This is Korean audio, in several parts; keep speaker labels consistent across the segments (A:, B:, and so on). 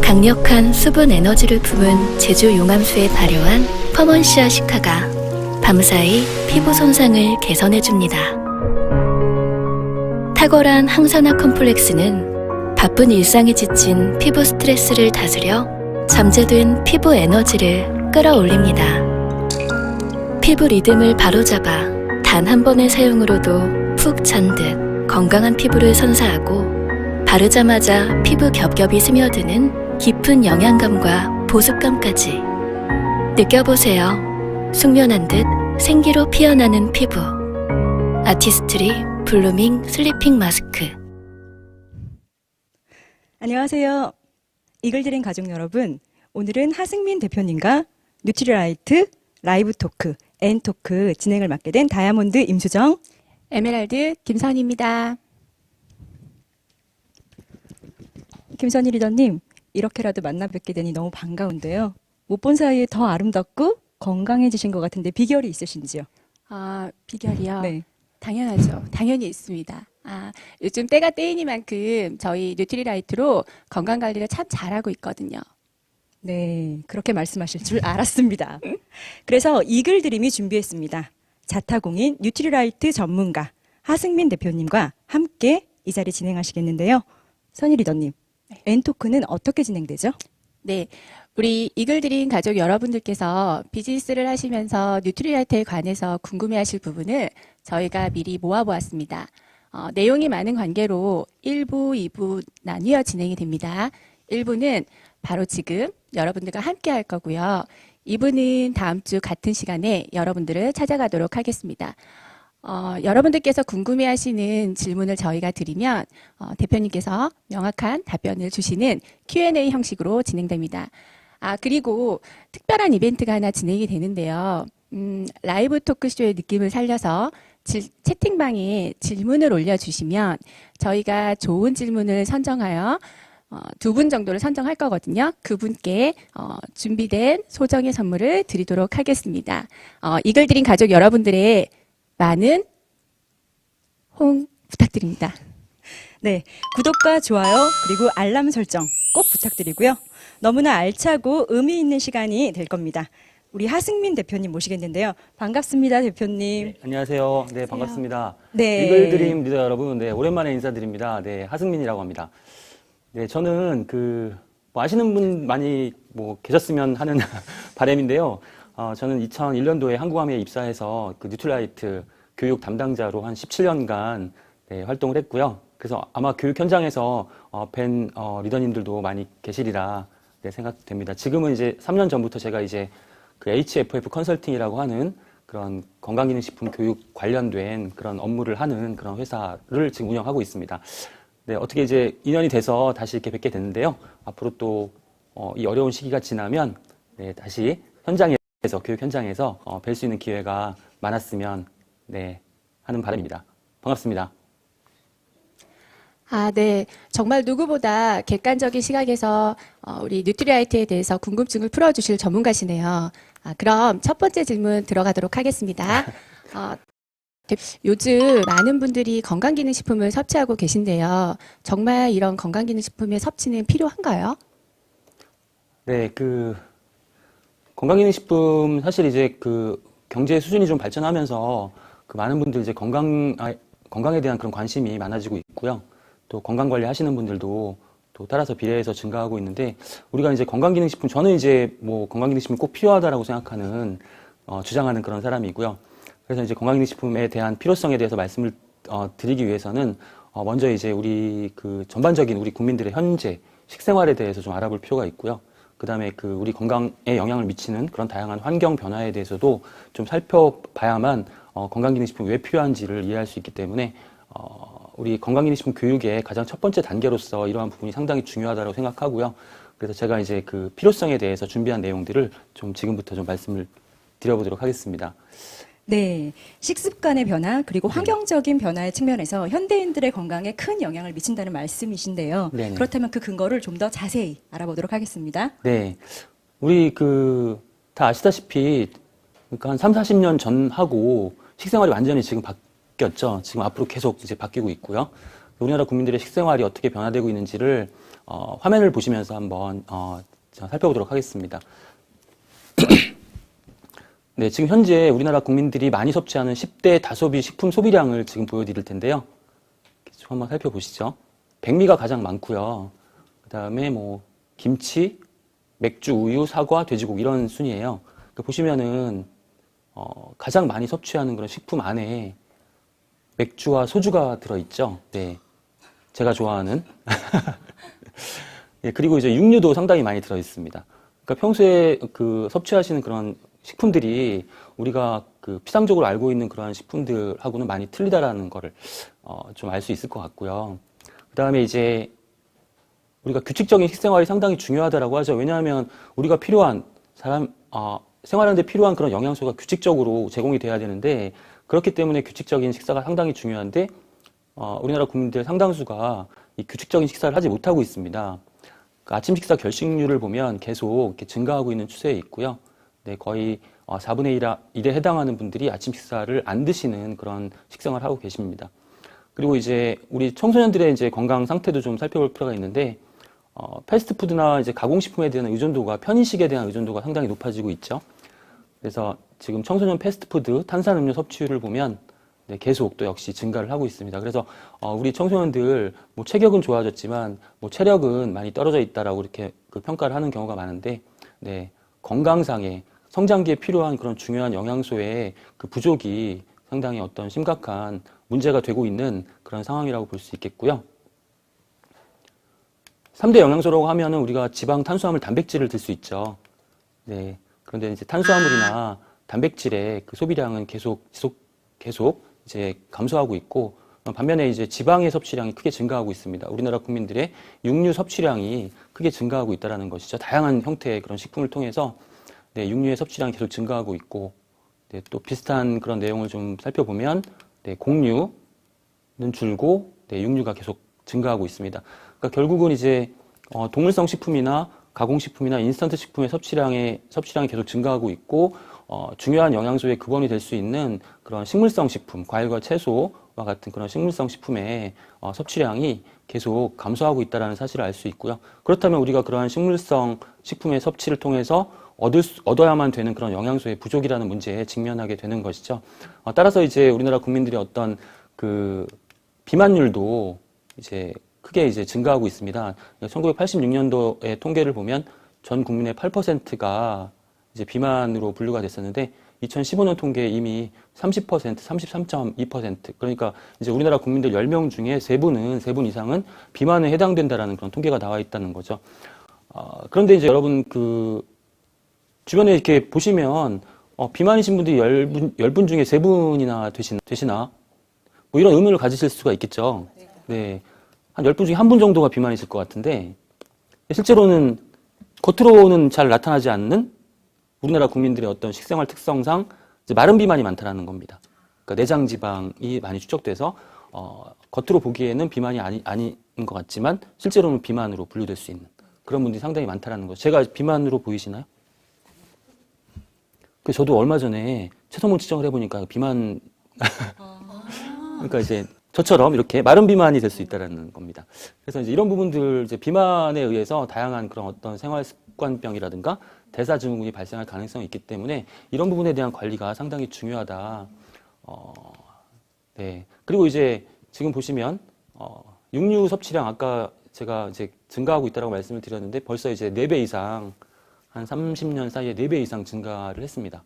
A: 강력한 수분 에너지를 품은 제주 용암수에 발효한 퍼먼시아 시카가 밤사이 피부 손상을 개선해줍니다. 탁월한 항산화 컴플렉스는 바쁜 일상에 지친 피부 스트레스를 다스려 잠재된 피부 에너지를 끌어올립니다. 피부 리듬을 바로잡아 단 한 번의 사용으로도 푹 잔 듯 건강한 피부를 선사하고 바르자마자 피부 겹겹이 스며드는 깊은 영양감과 보습감까지 느껴보세요. 숙면한 듯 생기로 피어나는 피부. 아티스트리 블루밍 슬리핑 마스크.
B: 안녕하세요. 이글드린 가족 여러분. 오늘은 하승민 대표님과 뉴트리라이트 라이브 토크, N토크 진행을 맡게 된 다이아몬드 임수정,
C: 에메랄드 김선희입니다.
B: 김선희 리더님, 이렇게라도 만나 뵙게 되니 너무 반가운데요. 못 본 사이에 더 아름답고 건강해지신 것 같은데 비결이 있으신지요?
C: 비결이요?
B: 네.
C: 당연하죠. 당연히 있습니다. 요즘 때가 때이니만큼 저희 뉴트리라이트로 건강관리를 참 잘하고 있거든요.
B: 네, 그렇게 말씀하실 줄 알았습니다. 그래서 이글드림이 준비했습니다. 자타공인 뉴트리라이트 전문가 하승민 대표님과 함께 이 자리 진행하시겠는데요. 선희 리더님, N토크는 어떻게 진행되죠?
C: 네, 우리 이글드린 가족 여러분들께서 비즈니스를 하시면서 뉴트리라이트에 관해서 궁금해하실 부분을 저희가 미리 모아보았습니다. 내용이 많은 관계로 1부, 2부 나뉘어 진행이 됩니다. 1부는 바로 지금 여러분들과 함께 할 거고요. 2부는 다음 주 같은 시간에 여러분들을 찾아가도록 하겠습니다. 여러분들께서 궁금해하시는 질문을 저희가 드리면 대표님께서 명확한 답변을 주시는 Q&A 형식으로 진행됩니다. 그리고 특별한 이벤트가 하나 진행이 되는데요. 라이브 토크쇼의 느낌을 살려서 채팅방에 질문을 올려주시면 저희가 좋은 질문을 선정하여 2분 정도를 선정할 거거든요. 그분께 준비된 소정의 선물을 드리도록 하겠습니다. 이글드린 가족 여러분들의 많은 호응 부탁드립니다.
B: 네, 구독과 좋아요 그리고 알람 설정 꼭 부탁드리고요. 너무나 알차고 의미 있는 시간이 될 겁니다. 우리 하승민 대표님 모시겠는데요. 반갑습니다, 대표님.
D: 네, 안녕하세요. 네, 반갑습니다.
B: 네.
D: 이글드림 리더 여러분, 네, 오랜만에 인사드립니다. 네, 하승민이라고 합니다. 네, 저는 뭐 아시는 분 많이 계셨으면 하는 바람인데요. 저는 2001년도에 한국암에 입사해서 뉴트리라이트 교육 담당자로 한 17년간 네, 활동을 했고요. 그래서 아마 교육 현장에서 뵌 리더님들도 많이 계시리라 네, 생각됩니다. 지금은 이제 3년 전부터 제가 이제 HFF 컨설팅이라고 하는 그런 건강기능식품 교육 관련된 그런 업무를 하는 그런 회사를 지금 운영하고 있습니다. 네, 어떻게 이제 인연이 돼서 다시 이렇게 뵙게 됐는데요. 앞으로 또 이 어려운 시기가 지나면 네, 다시 교육 현장에서 뵐 수 있는 기회가 많았으면 네, 하는 바람입니다. 반갑습니다.
C: 네. 정말 누구보다 객관적인 시각에서 우리 뉴트리라이트에 대해서 궁금증을 풀어주실 전문가시네요. 그럼 첫 번째 질문 들어가도록 하겠습니다. 요즘 많은 분들이 건강기능식품을 섭취하고 계신데요. 정말 이런 건강기능식품의 섭취는 필요한가요?
D: 네, 건강기능식품 사실 이제 경제 수준이 좀 발전하면서 많은 분들 이제 건강에 대한 그런 관심이 많아지고 있고요. 또 건강관리 하시는 분들도 또 따라서 비례해서 증가하고 있는데 우리가 이제 건강기능식품, 저는 이제 건강기능식품이 꼭 필요하다라고 생각하는, 주장하는 그런 사람이고요. 그래서 이제 건강기능식품에 대한 필요성에 대해서 말씀을 드리기 위해서는 먼저 이제 우리 전반적인 우리 국민들의 현재 식생활에 대해서 좀 알아볼 필요가 있고요. 그 다음에 우리 건강에 영향을 미치는 그런 다양한 환경 변화에 대해서도 좀 살펴봐야만 건강기능식품이 왜 필요한지를 이해할 수 있기 때문에 우리 건강기능식품 교육의 가장 첫 번째 단계로서 이러한 부분이 상당히 중요하다고 생각하고요. 그래서 제가 이제 그 필요성에 대해서 준비한 내용들을 좀 지금부터 좀 말씀을 드려보도록 하겠습니다.
B: 네, 식습관의 변화 그리고 환경적인 변화의 측면에서 현대인들의 건강에 큰 영향을 미친다는 말씀이신데요.
D: 네네.
B: 그렇다면 그 근거를 좀 더 자세히 알아보도록 하겠습니다.
D: 네. 우리 다 아시다시피 그러니까 한 3, 40년 전하고 식생활이 완전히 지금 바뀌었죠. 지금 앞으로 계속 이제 바뀌고 있고요. 우리나라 국민들의 식생활이 어떻게 변화되고 있는지를 화면을 보시면서 한번 살펴보도록 하겠습니다. 네, 지금 현재 우리나라 국민들이 많이 섭취하는 10대 다소비 식품 소비량을 지금 보여드릴 텐데요. 좀 한번 살펴보시죠. 백미가 가장 많고요. 그 다음에 뭐 김치, 맥주, 우유, 사과, 돼지고기 이런 순이에요. 그러니까 보시면은 가장 많이 섭취하는 그런 식품 안에 맥주와 소주가 들어있죠. 네, 제가 좋아하는. 예, 그리고 이제 육류도 상당히 많이 들어있습니다. 그러니까 평소에 섭취하시는 그런 식품들이 우리가 피상적으로 알고 있는 그러한 식품들하고는 많이 틀리다라는 거를 좀 알 수 있을 것 같고요. 그 다음에 이제 우리가 규칙적인 식생활이 상당히 중요하다라고 하죠. 왜냐하면 우리가 필요한 생활하는데 필요한 그런 영양소가 규칙적으로 제공이 돼야 되는데 그렇기 때문에 규칙적인 식사가 상당히 중요한데 우리나라 국민들 상당수가 이 규칙적인 식사를 하지 못하고 있습니다. 아침 식사 결식률을 보면 계속 이렇게 증가하고 있는 추세에 있고요. 네, 거의 4분의 1에 해당하는 분들이 아침 식사를 안 드시는 그런 식생활을 하고 계십니다. 그리고 이제 우리 청소년들의 이제 건강 상태도 좀 살펴볼 필요가 있는데 패스트푸드나 이제 가공식품에 대한 의존도가 편의식에 대한 의존도가 상당히 높아지고 있죠. 그래서 지금 청소년 패스트푸드 탄산음료 섭취율을 보면 네, 계속 또 역시 증가를 하고 있습니다. 그래서 우리 청소년들 뭐 체격은 좋아졌지만 뭐 체력은 많이 떨어져 있다라고 이렇게 평가를 하는 경우가 많은데 네, 건강상의 성장기에 필요한 그런 중요한 영양소의 부족이 상당히 어떤 심각한 문제가 되고 있는 그런 상황이라고 볼 수 있겠고요. 3대 영양소라고 하면은 우리가 지방, 탄수화물, 단백질을 들 수 있죠. 네. 그런데 이제 탄수화물이나 단백질의 소비량은 계속 이제 감소하고 있고, 반면에 이제 지방의 섭취량이 크게 증가하고 있습니다. 우리나라 국민들의 육류 섭취량이 크게 증가하고 있다는 것이죠. 다양한 형태의 그런 식품을 통해서 네, 육류의 섭취량이 계속 증가하고 있고, 네, 또 비슷한 그런 내용을 좀 살펴보면 네, 곡류는 줄고 네, 육류가 계속 증가하고 있습니다. 그러니까 결국은 이제 동물성 식품이나 가공식품이나 인스턴트 식품의 섭취량이 계속 증가하고 있고 중요한 영양소의 근원이 될 수 있는 그런 식물성 식품, 과일과 채소와 같은 그런 식물성 식품의 섭취량이 계속 감소하고 있다는 사실을 알 수 있고요. 그렇다면 우리가 그러한 식물성 식품의 섭취를 통해서 얻어야만 되는 그런 영양소의 부족이라는 문제에 직면하게 되는 것이죠. 따라서 이제 우리나라 국민들의 어떤 비만율도 이제 크게 이제 증가하고 있습니다. 1986년도의 통계를 보면 전 국민의 8%가 이제 비만으로 분류가 됐었는데 2015년 통계에 이미 30%, 33.2% 그러니까 이제 우리나라 국민들 10명 중에 3분 이상은 비만에 해당된다라는 그런 통계가 나와 있다는 거죠. 그런데 이제 여러분 주변에 이렇게 보시면 비만이신 분들이 10분 중에 3분이나 되시나 뭐 이런 의문을 가지실 수가 있겠죠. 네. 한 10분 중에 1분 정도가 비만이실 것 같은데 실제로는 겉으로는 잘 나타나지 않는 우리나라 국민들의 어떤 식생활 특성상 이제 마른 비만이 많다는 겁니다. 그러니까 내장 지방이 많이 축적돼서 겉으로 보기에는 비만이 아닌 것 같지만 실제로는 비만으로 분류될 수 있는 그런 분들이 상당히 많다는 거죠. 제가 비만으로 보이시나요? 저도 얼마 전에 체성분 측정을 해보니까 비만 그러니까 이제 저처럼 이렇게 마른 비만이 될 수 있다는 겁니다. 그래서 이제 이런 부분들 이제 비만에 의해서 다양한 그런 어떤 생활 습관병이라든가 대사증후군이 발생할 가능성이 있기 때문에 이런 부분에 대한 관리가 상당히 중요하다. 네. 그리고 이제 지금 보시면 육류 섭취량 아까 제가 이제 증가하고 있다고 말씀을 드렸는데 벌써 이제 4배 이상 한 30년 사이에 4배 이상 증가를 했습니다.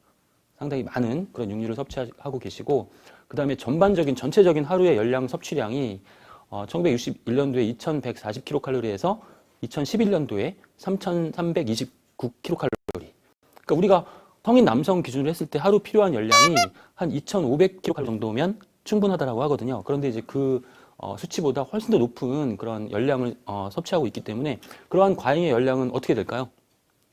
D: 상당히 많은 그런 육류를 섭취하고 계시고 그 다음에 전체적인 하루의 열량 섭취량이 1961년도에 2140kcal에서 2011년도에 3329kcal. 그러니까 우리가 성인 남성 기준으로 했을 때 하루 필요한 열량이 한 2500kcal 정도면 충분하다라고 하거든요. 그런데 이제 수치보다 훨씬 더 높은 그런 열량을 섭취하고 있기 때문에 그러한 과잉의 열량은 어떻게 될까요?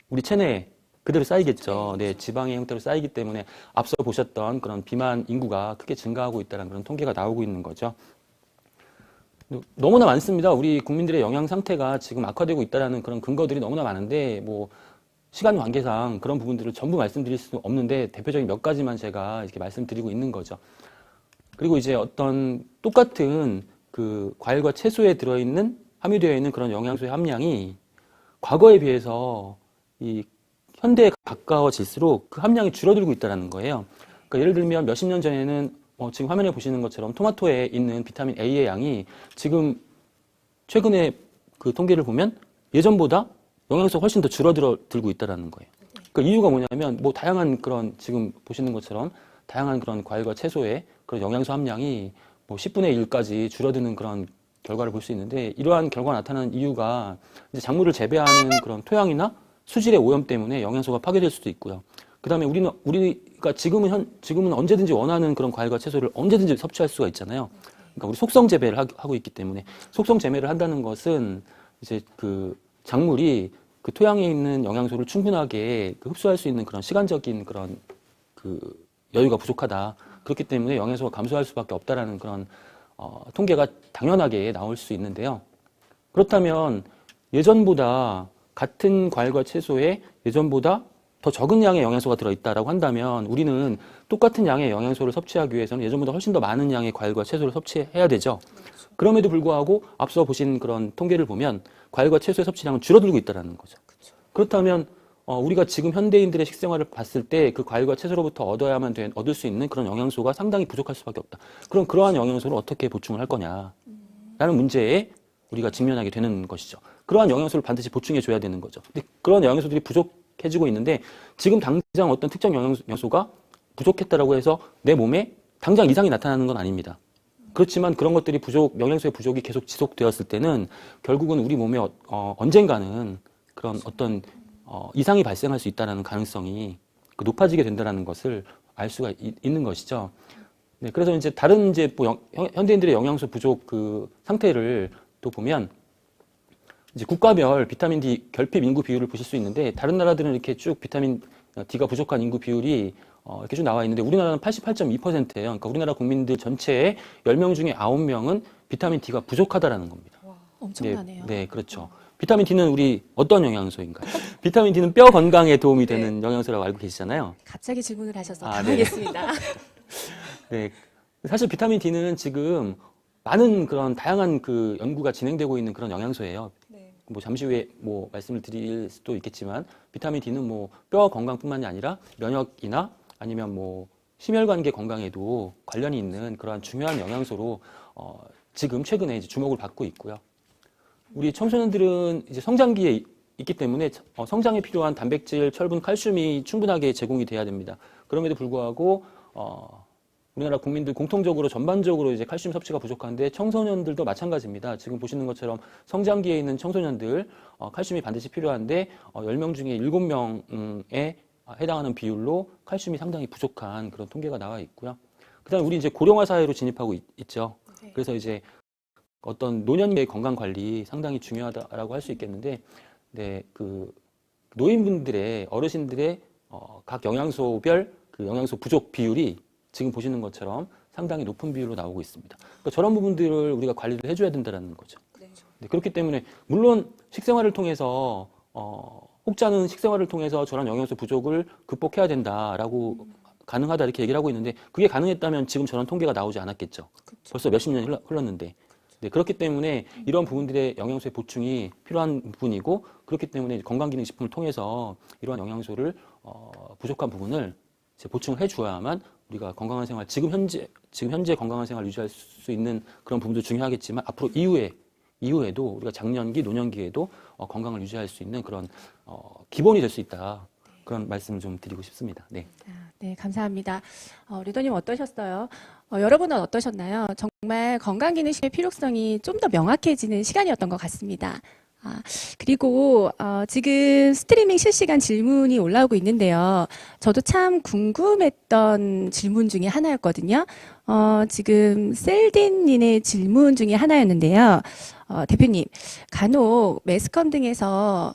D: 우리 체내에 그대로 쌓이겠죠. 네, 지방의 형태로 쌓이기 때문에 앞서 보셨던 그런 비만 인구가 크게 증가하고 있다는 그런 통계가 나오고 있는 거죠. 너무나 많습니다. 우리 국민들의 영양 상태가 지금 악화되고 있다는 그런 근거들이 너무나 많은데 뭐 시간 관계상 그런 부분들을 전부 말씀드릴 수 없는데 대표적인 몇 가지만 제가 이렇게 말씀드리고 있는 거죠. 그리고 이제 어떤 똑같은 그 과일과 채소에 들어있는 함유되어 있는 그런 영양소의 함량이 과거에 비해서 이 현대에 가까워질수록 그 함량이 줄어들고 있다는 거예요. 그러니까 예를 들면 몇십 년 전에는 지금 화면에 보시는 것처럼 토마토에 있는 비타민 A의 양이 지금 최근에 그 통계를 보면 예전보다 영양소가 훨씬 더 줄어들고 있다는 거예요. 그 이유가 뭐냐면 뭐 다양한 그런 지금 보시는 것처럼 다양한 그런 과일과 채소의 그런 영양소 함량이 뭐 10분의 1까지 줄어드는 그런 결과를 볼 수 있는데 이러한 결과가 나타나는 이유가 이제 작물을 재배하는 그런 토양이나 수질의 오염 때문에 영양소가 파괴될 수도 있고요. 그다음에 우리가 지금은 언제든지 원하는 그런 과일과 채소를 언제든지 섭취할 수가 있잖아요. 그러니까 우리 속성 재배를 하고 있기 때문에 속성 재배를 한다는 것은 이제 그 작물이 그 토양에 있는 영양소를 충분하게 흡수할 수 있는 그런 시간적인 그런 그 여유가 부족하다. 그렇기 때문에 영양소가 감소할 수밖에 없다라는 그런 통계가 당연하게 나올 수 있는데요. 그렇다면 예전보다 같은 과일과 채소에 예전보다 더 적은 양의 영양소가 들어있다라고 한다면 우리는 똑같은 양의 영양소를 섭취하기 위해서는 예전보다 훨씬 더 많은 양의 과일과 채소를 섭취해야 되죠. 그럼에도 불구하고 앞서 보신 그런 통계를 보면 과일과 채소의 섭취량은 줄어들고 있다는 거죠. 그렇다면 우리가 지금 현대인들의 식생활을 봤을 때 그 과일과 채소로부터 얻을 수 있는 그런 영양소가 상당히 부족할 수밖에 없다. 그럼 그러한 영양소를 어떻게 보충을 할 거냐라는 문제에 우리가 직면하게 되는 것이죠. 그러한 영양소를 반드시 보충해 줘야 되는 거죠. 근데 그런 영양소들이 부족해지고 있는데 지금 당장 어떤 특정 영양소가 부족했다라고 해서 내 몸에 당장 이상이 나타나는 건 아닙니다. 그렇지만 그런 것들이 영양소의 부족이 계속 지속되었을 때는 결국은 우리 몸에 언젠가는 그런 어떤 이상이 발생할 수 있다는 가능성이 높아지게 된다는 것을 알 수가 있는 것이죠. 네, 그래서 이제 다른 현대인들의 영양소 부족 그 상태를 또 보면 이제 국가별 비타민 D 결핍 인구 비율을 보실 수 있는데 다른 나라들은 이렇게 쭉 비타민 D가 부족한 인구 비율이 이렇게 쭉 나와 있는데 우리나라는 88.2%예요. 그러니까 우리나라 국민들 전체의 10명 중에 9명은 비타민 D가 부족하다라는 겁니다.
C: 엄청나네요.
D: 네, 그렇죠. 비타민 D는 우리 어떤 영양소인가요? 비타민 D는 뼈 건강에 도움이 되는 영양소라고 알고 계시잖아요.
C: 갑자기 질문을 하셔서
D: 네.
C: 당황했습니다.
D: 네. 사실 비타민 D는 지금 많은 그런 다양한 그 연구가 진행되고 있는 그런 영양소예요. 뭐 잠시 후에 뭐 말씀을 드릴 수도 있겠지만 비타민 D는 뭐 뼈 건강뿐만이 아니라 면역이나 아니면 뭐 심혈관계 건강에도 관련이 있는 그러한 중요한 영양소로 지금 최근에 이제 주목을 받고 있고요. 우리 청소년들은 이제 성장기에 있기 때문에 성장에 필요한 단백질, 철분, 칼슘이 충분하게 제공이 돼야 됩니다. 그럼에도 불구하고 우리나라 국민들 공통적으로 전반적으로 이제 칼슘 섭취가 부족한데 청소년들도 마찬가지입니다. 지금 보시는 것처럼 성장기에 있는 청소년들 칼슘이 반드시 필요한데 10명 중에 7명에 해당하는 비율로 칼슘이 상당히 부족한 그런 통계가 나와 있고요. 그다음에 우리 이제 고령화 사회로 진입하고 있죠. 그래서 이제 어떤 노년기의 건강 관리 상당히 중요하다라고 할 수 있겠는데, 네, 그 노인분들의 어르신들의 각 영양소별 그 영양소 부족 비율이 지금 보시는 것처럼 상당히 높은 비율로 나오고 있습니다. 그러니까 저런 부분들을 우리가 관리를 해줘야 된다는 거죠. 네, 그렇기 때문에 물론 식생활을 통해서 혹자는 식생활을 통해서 저런 영양소 부족을 극복해야 된다라고 가능하다 이렇게 얘기를 하고 있는데 그게 가능했다면 지금 저런 통계가 나오지 않았겠죠. 벌써 몇십 년이 흘렀는데. 네, 그렇기 때문에 이런 부분들의 영양소의 보충이 필요한 부분이고 그렇기 때문에 건강기능식품을 통해서 이러한 영양소를 부족한 부분을 이제 보충을 해줘야만 우리가 건강한 생활 지금 현재 건강한 생활 유지할 수 있는 그런 부분도 중요하겠지만 앞으로 이후에도 우리가 장년기, 노년기에도 건강을 유지할 수 있는 그런 기본이 될 수 있다. 그런 말씀을 좀 드리고 싶습니다. 네.
C: 네, 감사합니다. 리더님 어떠셨어요? 여러분은 어떠셨나요? 정말 건강기능식의 필요성이 좀 더 명확해지는 시간이었던 것 같습니다. 그리고 지금 스트리밍 실시간 질문이 올라오고 있는데요. 저도 참 궁금했던 질문 중에 하나였거든요. 지금 셀딘님의 질문 중에 하나였는데요. 대표님, 간혹 매스컴 등에서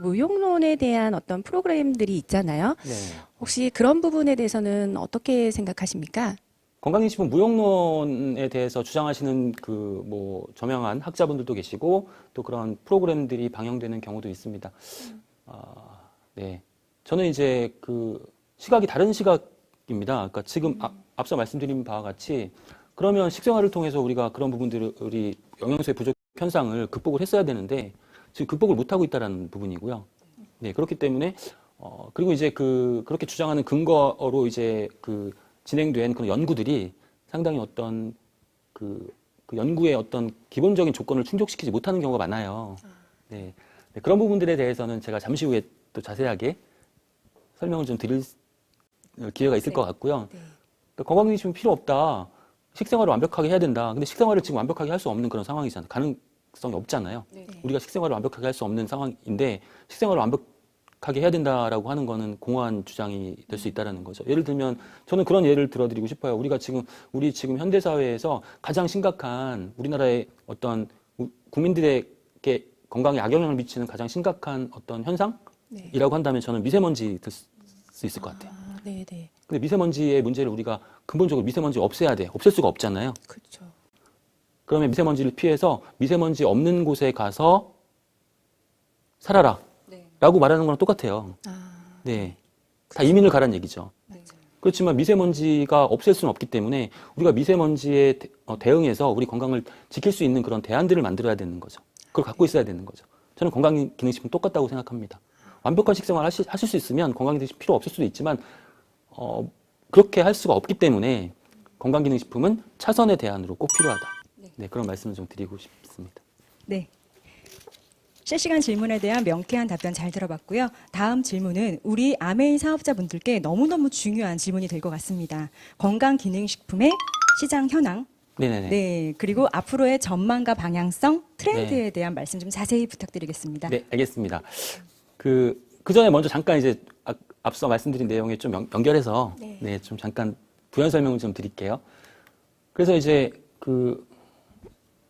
C: 무용론에 대한 어떤 프로그램들이 있잖아요.
D: 네.
C: 혹시 그런 부분에 대해서는 어떻게 생각하십니까?
D: 건강기능식품 무용론에 대해서 주장하시는 그 뭐 저명한 학자분들도 계시고 또 그런 프로그램들이 방영되는 경우도 있습니다. 네. 저는 이제 그 시각이 다른 시각입니다. 그러니까 지금 앞서 말씀드린 바와 같이 그러면 식생활을 통해서 우리가 그런 부분들이 영양소의 부족 현상을 극복을 했어야 되는데 지금 극복을 못하고 있다는 부분이고요. 네. 그렇기 때문에 그리고 이제 그렇게 주장하는 근거로 이제 진행된 그런 연구들이 상당히 어떤 그 연구의 어떤 기본적인 조건을 충족시키지 못하는 경우가 많아요. 네. 네, 그런 부분들에 대해서는 제가 잠시 후에 또 자세하게 설명을 좀 드릴 기회가 있을 것 같고요. 그러니까 건강기능식품 필요 없다. 식생활을 완벽하게 해야 된다. 근데 식생활을 지금 완벽하게 할 수 없는 그런 상황이잖아요. 가능성이 없잖아요. 우리가 식생활을 완벽하게 할 수 없는 상황인데 식생활을 완벽하게 해야 된다라고 하는 거는 공허한 주장이 될 수 있다라는 거죠. 예를 들면 저는 그런 예를 들어드리고 싶어요. 우리 지금 현대 사회에서 가장 심각한 우리나라의 어떤 국민들에게 건강에 악영향을 미치는 가장 심각한 어떤 현상이라고 한다면 저는 미세먼지 될 수 있을 것 같아요.
C: 네네.
D: 근데 미세먼지의 문제를 우리가 근본적으로 미세먼지 없애야 돼. 없앨 수가 없잖아요.
C: 그렇죠.
D: 그러면 미세먼지를 피해서 미세먼지 없는 곳에 가서 살아라. 라고 말하는 거랑 똑같아요. 네. 다 이민을 가란 얘기죠. 그렇지만 미세먼지가 없앨 수는 없기 때문에 우리가 미세먼지에 대응해서 우리 건강을 지킬 수 있는 그런 대안들을 만들어야 되는 거죠. 그걸 갖고 있어야 되는 거죠. 저는 건강기능식품 똑같다고 생각합니다. 완벽한 식생활 하실 수 있으면 건강기능식품 필요 없을 수도 있지만 그렇게 할 수가 없기 때문에 건강기능식품은 차선의 대안으로 꼭 필요하다. 네, 그런 말씀을 좀 드리고 싶습니다.
B: 네. 실시간 질문에 대한 명쾌한 답변 잘 들어봤고요. 다음 질문은 우리 아메이 사업자분들께 너무너무 중요한 질문이 될 것 같습니다. 건강기능식품의 시장 현황,
D: 네네네.
B: 네, 그리고 앞으로의 전망과 방향성, 트렌드에 대한 말씀 좀 자세히 부탁드리겠습니다.
D: 네, 알겠습니다. 그 전에 먼저 잠깐 이제 앞서 말씀드린 내용에 좀 연결해서 네, 좀 잠깐 부연 설명을 좀 드릴게요. 그래서 이제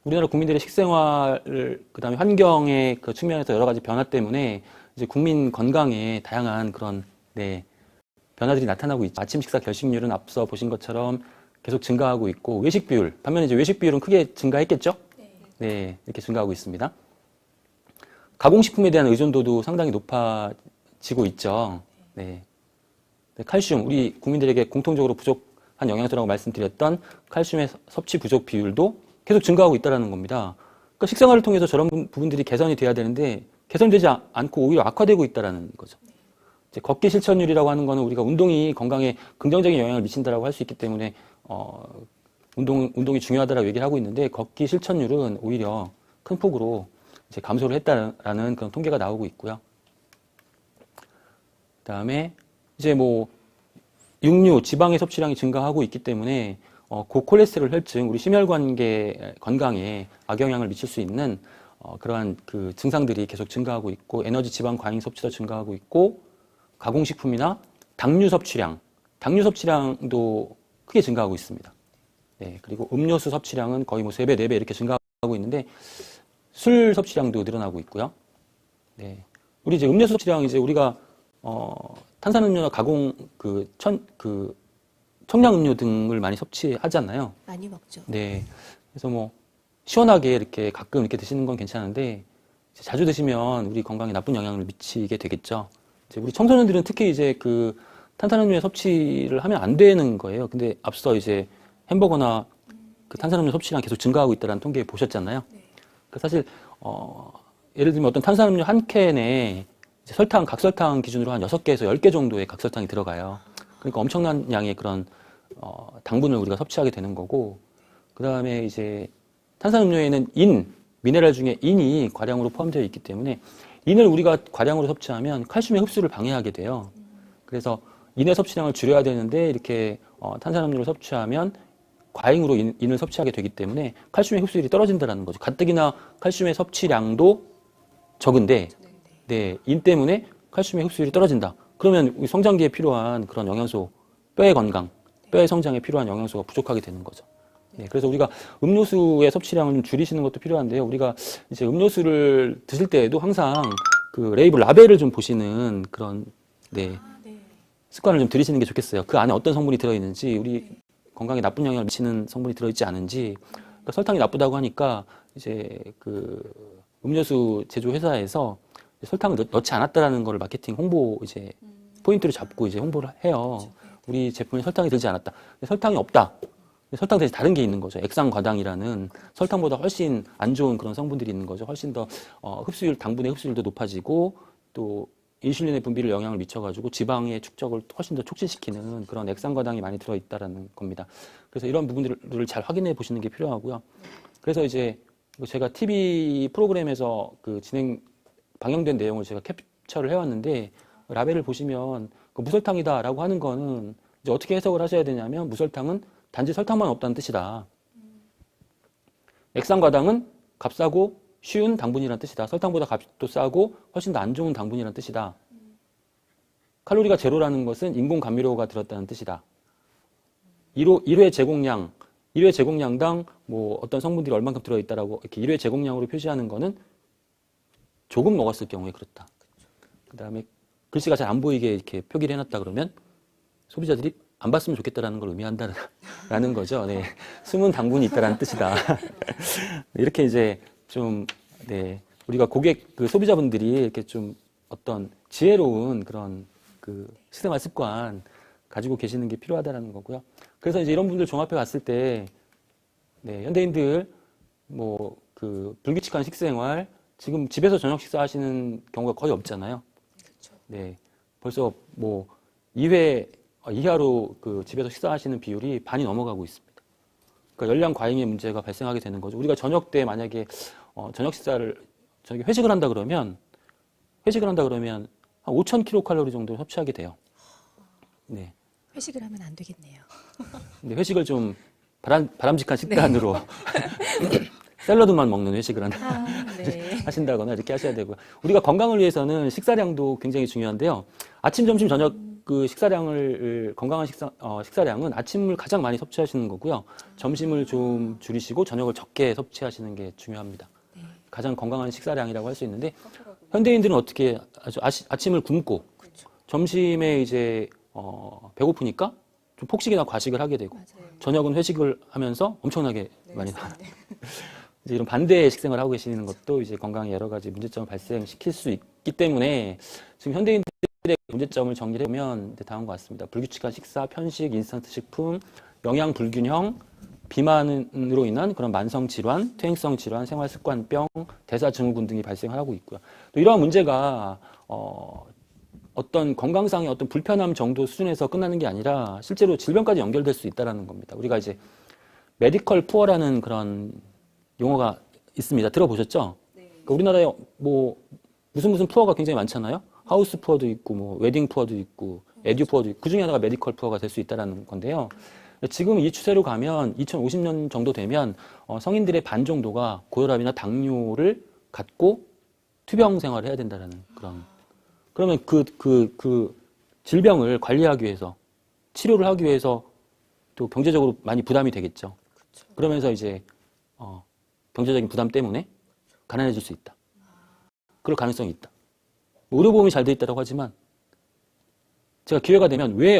D: 우리나라 국민들의 식생활을 그다음에 환경의 그 측면에서 여러 가지 변화 때문에 이제 국민 건강에 다양한 그런 변화들이 나타나고 있죠. 아침 식사 결식률은 앞서 보신 것처럼 계속 증가하고 있고 외식 비율 반면에 이제 외식 비율은 크게 증가했겠죠? 네, 이렇게 증가하고 있습니다. 가공식품에 대한 의존도도 상당히 높아지고 있죠. 네. 칼슘, 우리 국민들에게 공통적으로 부족한 영양소라고 말씀드렸던 칼슘의 섭취 부족 비율도 계속 증가하고 있다는 겁니다. 그러니까 식생활을 통해서 저런 부분들이 개선이 돼야 되는데 개선되지 않고 오히려 악화되고 있다는 거죠. 이제 걷기 실천율이라고 하는 거는 우리가 운동이 건강에 긍정적인 영향을 미친다라고 할 수 있기 때문에 운동이 중요하다라고 얘기를 하고 있는데 걷기 실천율은 오히려 큰 폭으로 이제 감소를 했다라는 그런 통계가 나오고 있고요. 그다음에 이제 뭐 육류, 지방의 섭취량이 증가하고 있기 때문에 고콜레스테롤 혈증, 우리 심혈관계 건강에 악영향을 미칠 수 있는 그러한 그 증상들이 계속 증가하고 있고 에너지 지방 과잉 섭취도 증가하고 있고 가공식품이나 당류 섭취량도 크게 증가하고 있습니다. 네, 그리고 음료수 섭취량은 거의 뭐 3배, 4배 이렇게 증가하고 있는데 술 섭취량도 늘어나고 있고요. 네. 우리 이제 음료수 섭취량 이제 우리가 탄산음료나 청량음료 등을 많이 섭취하잖아요.
C: 많이 먹죠.
D: 네. 그래서 뭐 시원하게 이렇게 가끔 이렇게 드시는 건 괜찮은데 자주 드시면 우리 건강에 나쁜 영향을 미치게 되겠죠. 이제 우리 청소년들은 특히 이제 탄산음료의 섭취를 하면 안 되는 거예요. 근데 앞서 이제 햄버거나 탄산음료 섭취량 계속 증가하고 있다는 통계 보셨잖아요. 그러니까 사실 예를 들면 어떤 탄산음료 한 캔에 이제 각설탕 기준으로 한 6개에서 10개 정도의 각설탕이 들어가요. 그러니까 엄청난 양의 그런 당분을 우리가 섭취하게 되는 거고, 그 다음에 이제 탄산음료에는 미네랄 중에 인이 과량으로 포함되어 있기 때문에 인을 우리가 과량으로 섭취하면 칼슘의 흡수를 방해하게 돼요. 그래서 인의 섭취량을 줄여야 되는데 이렇게 탄산음료를 섭취하면 과잉으로 인을 섭취하게 되기 때문에 칼슘의 흡수율이 떨어진다는 거죠. 가뜩이나 칼슘의 섭취량도 적은데, 네, 인 때문에 칼슘의 흡수율이 떨어진다. 그러면 우리 성장기에 필요한 그런 영양소, 뼈의 건강, 뼈의 성장에 필요한 영양소가 부족하게 되는 거죠. 네, 그래서 우리가 음료수의 섭취량을 좀 줄이시는 것도 필요한데요. 우리가 이제 음료수를 드실 때에도 항상 그 레이블 라벨을 좀 보시는 그런, 네, 습관을 좀 들이시는 게 좋겠어요. 그 안에 어떤 성분이 들어있는지, 우리 건강에 나쁜 영향을 미치는 성분이 들어있지 않은지. 그러니까 설탕이 나쁘다고 하니까 이제 그 음료수 제조 회사에서 설탕을 넣지 않았다라는 걸 마케팅 홍보 이제 포인트로 잡고 이제 홍보를 해요. 우리 제품에 설탕이 들지 않았다. 근데 설탕이 없다. 설탕 대신 다른 게 있는 거죠. 액상과당이라는 설탕보다 훨씬 안 좋은 그런 성분들이 있는 거죠. 훨씬 더 흡수율, 당분의 흡수율도 높아지고 또 인슐린의 분비를 영향을 미쳐가지고 지방의 축적을 훨씬 더 촉진시키는 그런 액상과당이 많이 들어있다라는 겁니다. 그래서 이런 부분들을 잘 확인해 보시는 게 필요하고요. 그래서 이제 제가 TV 프로그램에서 그 방영된 내용을 제가 캡처를 해왔는데 라벨을 보시면 그 무설탕이다라고 하는 거는 이제 어떻게 해석을 하셔야 되냐면 무설탕은 단지 설탕만 없다는 뜻이다. 액상과당은 값싸고 쉬운 당분이라는 뜻이다. 설탕보다 값도 싸고 훨씬 더 안 좋은 당분이라는 뜻이다. 칼로리가 제로라는 것은 인공 감미료가 들었다는 뜻이다. 1회 제공량당 뭐 어떤 성분들이 얼만큼 들어있다라고 이렇게 1회 제공량으로 표시하는 거는 조금 먹었을 경우에 그렇다. 그 다음에 글씨가 잘 안 보이게 이렇게 표기를 해놨다 그러면 소비자들이 안 봤으면 좋겠다라는 걸 의미한다라는 거죠. 네. 숨은 당분이 있다라는 뜻이다. 이렇게 이제 좀, 네. 우리가 그 소비자분들이 이렇게 좀 어떤 지혜로운 그런 그 식생활 습관 가지고 계시는 게 필요하다라는 거고요. 그래서 이제 이런 분들 종합해 봤을 때, 네. 현대인들 뭐 그 불규칙한 식생활, 지금 집에서 저녁 식사하시는 경우가 거의 없잖아요. 네. 벌써 뭐 2회 이하로 그 집에서 식사하시는 비율이 반이 넘어가고 있습니다. 그러니까 열량 과잉의 문제가 발생하게 되는 거죠. 우리가 저녁 때 만약에 저녁 회식을 한다 그러면 한 5,000kcal 정도 섭취하게 돼요. 네.
C: 회식을 하면 안 되겠네요.
D: 근데 회식을 좀 바람직한 식단으로 샐러드만 먹는 회식을 하신다거나 이렇게 하셔야 되고요. 우리가 건강을 위해서는 식사량도 굉장히 중요한데요. 아침, 점심, 저녁 그 식사량을 건강한 식사량은 아침을 가장 많이 섭취하시는 거고요. 점심을 좀 줄이시고 저녁을 적게 섭취하시는 게 중요합니다. 가장 건강한 식사량이라고 할 수 있는데 현대인들은 어떻게 아침을 굶고 점심에 이제 배고프니까 좀 폭식이나 과식을 하게 되고 저녁은 회식을 하면서 엄청나게 많이 나와요. 이제 이런 반대의 식생활을 하고 계시는 것도 이제 건강에 여러 가지 문제점을 발생시킬 수 있기 때문에 지금 현대인들의 문제점을 정리를 해보면 다음과 같습니다. 불규칙한 식사, 편식, 인스턴트 식품, 영양 불균형, 비만으로 인한 그런 만성 질환, 퇴행성 질환, 생활습관병, 대사증후군 등이 발생하고 있고요. 또 이러한 문제가 어떤 건강상의 어떤 불편함 정도 수준에서 끝나는 게 아니라 실제로 질병까지 연결될 수 있다는 겁니다. 우리가 이제 메디컬 푸어라는 그런 용어가 있습니다. 들어보셨죠? 그러니까 우리나라에 뭐 무슨 푸어가 굉장히 많잖아요. 하우스 푸어도 있고 뭐 웨딩 푸어도 있고 에듀 푸어도 있고 그중에 하나가 메디컬 푸어가 될 수 있다는 건데요. 지금 이 추세로 가면 2050년 정도 되면 성인들의 반 정도가 고혈압이나 당뇨를 갖고 투병 생활을 해야 된다는 그런. 그러면 그 질병을 관리하기 위해서 치료를 하기 위해서 또 경제적으로 많이 부담이 되겠죠. 그러면서 이제 경제적인 부담 때문에 가난해질 수 있다. 그럴 가능성이 있다. 의료보험이 잘 돼 있다고 하지만 제가 기회가 되면 왜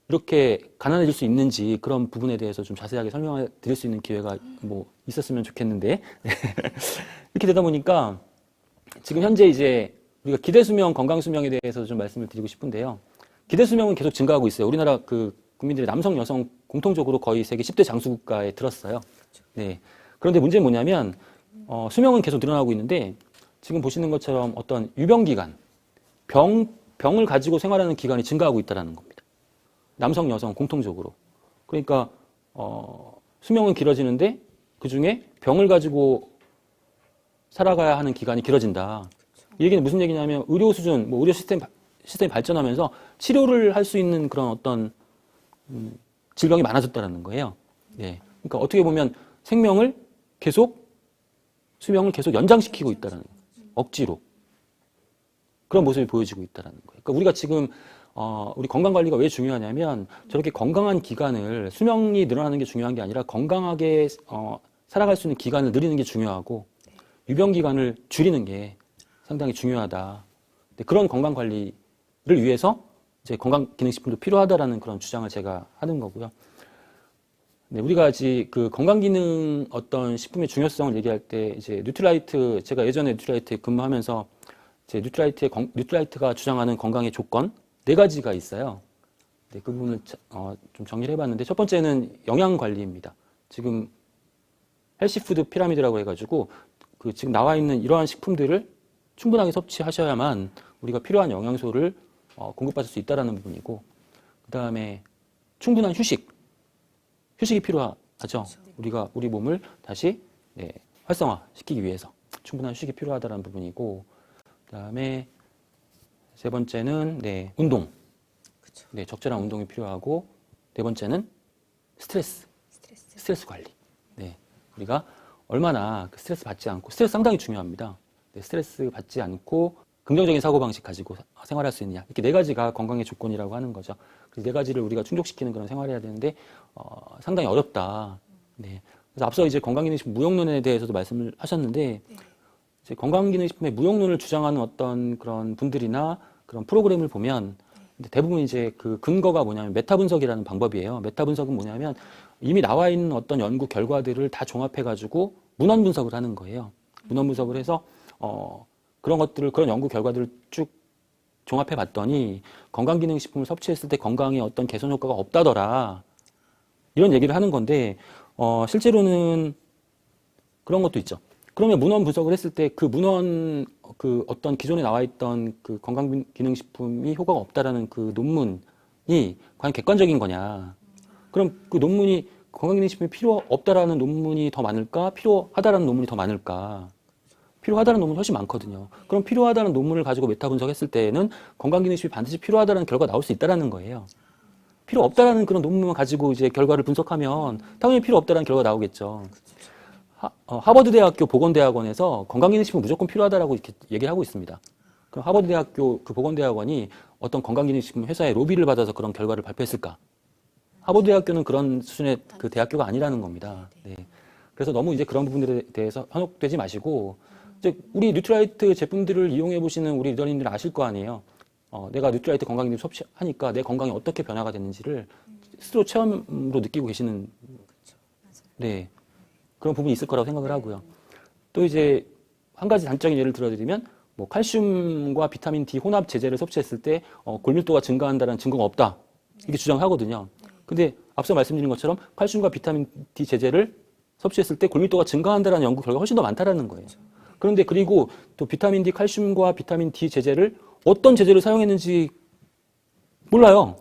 D: 이렇게 가난해질 수 있는지 그런 부분에 대해서 좀 자세하게 설명해 드릴 수 있는 기회가 뭐 있었으면 좋겠는데 이렇게 되다 보니까 지금 현재 이제 우리가 기대수명, 건강수명에 대해서 좀 말씀을 드리고 싶은데요. 기대수명은 계속 증가하고 있어요. 우리나라 그 국민들의 남성, 여성 공통적으로 거의 세계 10대 장수국가에 들었어요. 네. 그런데 문제는 뭐냐면 수명은 계속 늘어나고 있는데 지금 보시는 것처럼 어떤 유병기간, 병을 가지고 생활하는 기간이 증가하고 있다는 겁니다. 남성, 여성 공통적으로. 그러니까 수명은 길어지는데 그중에 병을 가지고 살아가야 하는 기간이 길어진다. 이 얘기는 무슨 얘기냐면 의료 수준, 뭐 의료 시스템이 발전하면서 치료를 할 수 있는 그런 어떤 질병이 많아졌다는 거예요. 네. 그러니까 어떻게 보면 생명을 계속 수명을 계속 연장시키고 있다라는 거예요. 억지로. 그런 모습이 보여지고 있다라는 거예요. 그러니까 우리가 지금 우리 건강 관리가 왜 중요하냐면 저렇게 건강한 기간을 수명이 늘어나는 게 중요한 게 아니라 건강하게 살아갈 수 있는 기간을 늘리는 게 중요하고 유병 기간을 줄이는 게 상당히 중요하다. 그런 건강 관리를 위해서 이제 건강기능식품도 필요하다라는 그런 주장을 제가 하는 거고요. 네, 우리가 아직 그 건강기능 어떤 식품의 중요성을 얘기할 때 이제 뉴트라이트, 제가 예전에 뉴트라이트에 근무하면서 이제 뉴트라이트가 주장하는 건강의 조건 4가지가 있어요. 네, 그 부분을 좀 정리를 해봤는데 첫 번째는 영양 관리입니다. 지금 헬시푸드 피라미드라고 해가지고 그 지금 나와 있는 이러한 식품들을 충분하게 섭취하셔야만 우리가 필요한 영양소를 공급받을 수 있다라는 부분이고, 그 다음에 충분한 휴식이 필요하죠. 우리가 우리 몸을 다시 활성화시키기 위해서 충분한 휴식이 필요하다는 부분이고, 그 다음에 세 번째는 운동, 적절한 운동이 필요하고, 네 번째는 스트레스 관리. 우리가 얼마나 그 스트레스 받지 않고, 스트레스 상당히 중요합니다. 스트레스 받지 않고 긍정적인 사고방식 가지고 생활할 수 있느냐. 이렇게 4가지가 건강의 조건이라고 하는 거죠. 그래서 4가지를 우리가 충족시키는 그런 생활을 해야 되는데, 상당히 어렵다. 그래서 앞서 이제 건강기능식품 무용론에 대해서도 말씀을 하셨는데, 이제 건강기능식품의 무용론을 주장하는 어떤 그런 분들이나 그런 프로그램을 보면 대부분 이제 그 근거가 뭐냐면 메타 분석이라는 방법이에요. 메타 분석은 뭐냐면 이미 나와 있는 어떤 연구 결과들을 다 종합해가지고 문헌 분석을 하는 거예요. 문헌 분석을 해서 그런 연구 결과들을 쭉 종합해 봤더니 건강기능식품을 섭취했을 때 건강에 어떤 개선 효과가 없다더라. 이런 얘기를 하는 건데, 실제로는 그런 것도 있죠. 그러면 문헌 분석을 했을 때 그 문헌, 그 어떤 기존에 나와 있던 그 건강기능식품이 효과가 없다라는 그 논문이 과연 객관적인 거냐. 그럼 그 논문이 건강기능식품이 필요 없다라는 논문이 더 많을까? 필요하다라는 논문이 더 많을까? 필요하다는 논문이 훨씬 많거든요. 그럼 필요하다는 논문을 가지고 메타 분석했을 때에는 건강기능식품이 반드시 필요하다는 결과가 나올 수 있다라는 거예요. 필요 없다라는 그런 논문을 가지고 이제 결과를 분석하면 당연히 필요 없다라는 결과가 나오겠죠. 하버드대학교 보건대학원에서 건강기능식품 무조건 필요하다라고 이렇게 얘기를 하고 있습니다. 그럼 하버드대학교 그 보건대학원이 어떤 건강기능식품 회사에 로비를 받아서 그런 결과를 발표했을까? 하버드대학교는 그런 수준의 그 대학교가 아니라는 겁니다. 그래서 너무 이제 그런 부분들에 대해서 현혹되지 마시고, 이제 우리 뉴트라이트 제품들을 이용해 보시는 우리 리더님들은 아실 거 아니에요. 내가 뉴트라이트 건강기능 섭취하니까 내 건강이 어떻게 변화가 됐는지를 스스로 체험으로 느끼고 계시는, 그런 부분이 있을 거라고 생각을 하고요. 또 이제 한 가지 단적인 예를 들어드리면, 뭐 칼슘과 비타민 D 혼합 제제를 섭취했을 때 골밀도가 증가한다는 증거가 없다. 이렇게 주장하거든요. 근데 앞서 말씀드린 것처럼 칼슘과 비타민 D 제제를 섭취했을 때 골밀도가 증가한다는 연구 결과가 훨씬 더 많다라는 거예요. 그런데 그리고 또 비타민 D, 칼슘과 비타민 D 제제를 어떤 제제를 사용했는지 몰라요.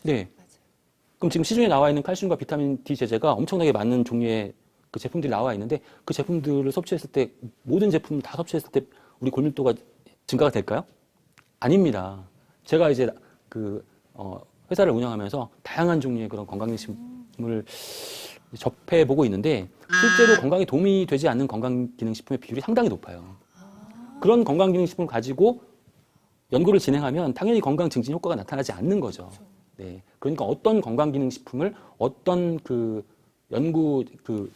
D: 그럼 지금 시중에 나와 있는 칼슘과 비타민 D 제제가 엄청나게 많은 종류의 그 제품들이 나와 있는데 그 제품들을 섭취했을 때 모든 제품을 다 섭취했을 때 우리 골밀도가 증가가 될까요? 아닙니다. 제가 이제 그 회사를 운영하면서 다양한 종류의 그런 건강기능식품을 접해보고 있는데 실제로 건강에 도움이 되지 않는 건강기능식품의 비율이 상당히 높아요. 그런 건강기능식품을 가지고 연구를 진행하면 당연히 건강 증진 효과가 나타나지 않는 거죠. 그러니까 어떤 건강기능식품을 어떤 그 연구 그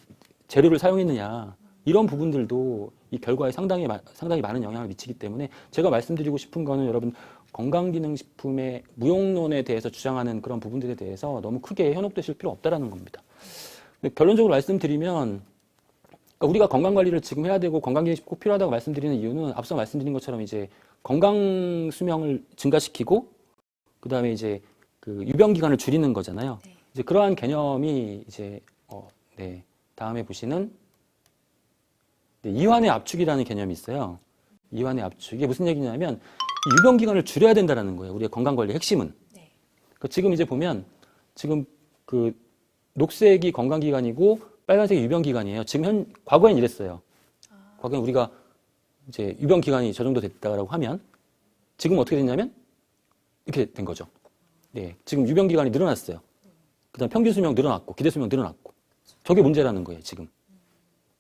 D: 재료를 사용했느냐 이런 부분들도 이 결과에 상당히 많은 영향을 미치기 때문에 제가 말씀드리고 싶은 거는 여러분 건강기능식품의 무용론에 대해서 주장하는 그런 부분들에 대해서 너무 크게 현혹되실 필요 없다라는 겁니다. 근데 결론적으로 말씀드리면 그러니까 우리가 건강관리를 지금 해야 되고 건강기능식품 꼭 필요하다고 말씀드리는 이유는 앞서 말씀드린 것처럼 이제 건강 수명을 증가시키고 그 다음에 이제 그 유병 기간을 줄이는 거잖아요. 이제 그러한 개념이 이제 다음에 보시는 이완의 압축이라는 개념이 있어요. 이완의 압축. 이게 무슨 얘기냐면 유병 기간을 줄여야 된다는 거예요. 우리의 건강관리의 핵심은. 그러니까 지금 이제 보면 지금 그 녹색이 건강기간이고 빨간색이 유병기간이에요. 지금 과거엔 이랬어요. 과거엔 우리가 이제 유병기간이 저 정도 됐다라고 하면 지금 어떻게 됐냐면 이렇게 된 거죠. 지금 유병기간이 늘어났어요. 그 다음 평균 수명 늘어났고 기대 수명 늘어났고 저게 문제라는 거예요, 지금.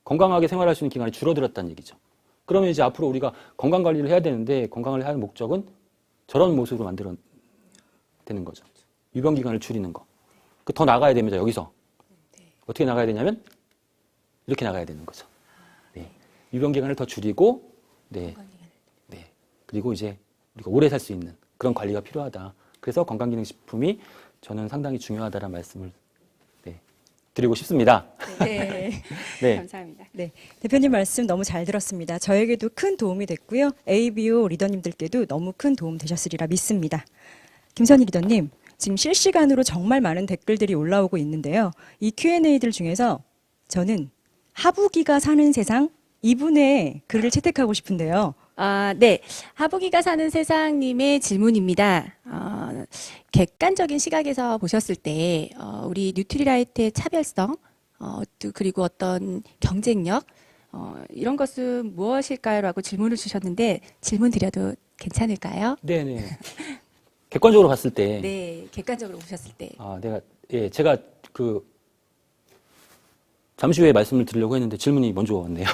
D: 건강하게 생활할 수 있는 기간이 줄어들었다는 얘기죠. 그러면 이제 앞으로 우리가 건강 관리를 해야 되는데 건강을 하는 목적은 저런 모습으로 만들어 되는 거죠. 유병 기간을 줄이는 거. 더 나가야 됩니다, 여기서. 어떻게 나가야 되냐면 이렇게 나가야 되는 거죠. 네. 유병 기간을 더 줄이고, 네. 네. 그리고 이제 우리가 오래 살 수 있는 그런 관리가 필요하다. 그래서 건강기능식품이 저는 상당히 중요하다는 말씀을 드리고 싶습니다.
C: 네.
D: 네.
C: 감사합니다.
B: 네, 대표님 말씀 너무 잘 들었습니다. 저에게도 큰 도움이 됐고요. ABO 리더님들께도 너무 큰 도움 되셨으리라 믿습니다. 김선희 리더님, 지금 실시간으로 정말 많은 댓글들이 올라오고 있는데요. 이 Q&A들 중에서 저는 하부기가 사는 세상 이분의 글을 채택하고 싶은데요.
C: 네. 하부기가 사는 세상님의 질문입니다. 객관적인 시각에서 보셨을 때, 우리 뉴트리라이트의 차별성, 그리고 어떤 경쟁력, 이런 것은 무엇일까요? 라고 질문을 주셨는데, 질문 드려도 괜찮을까요?
D: 네네. 객관적으로 봤을 때.
C: 네. 객관적으로 보셨을 때.
D: 제가 잠시 후에 말씀을 드리려고 했는데 질문이 먼저 왔네요.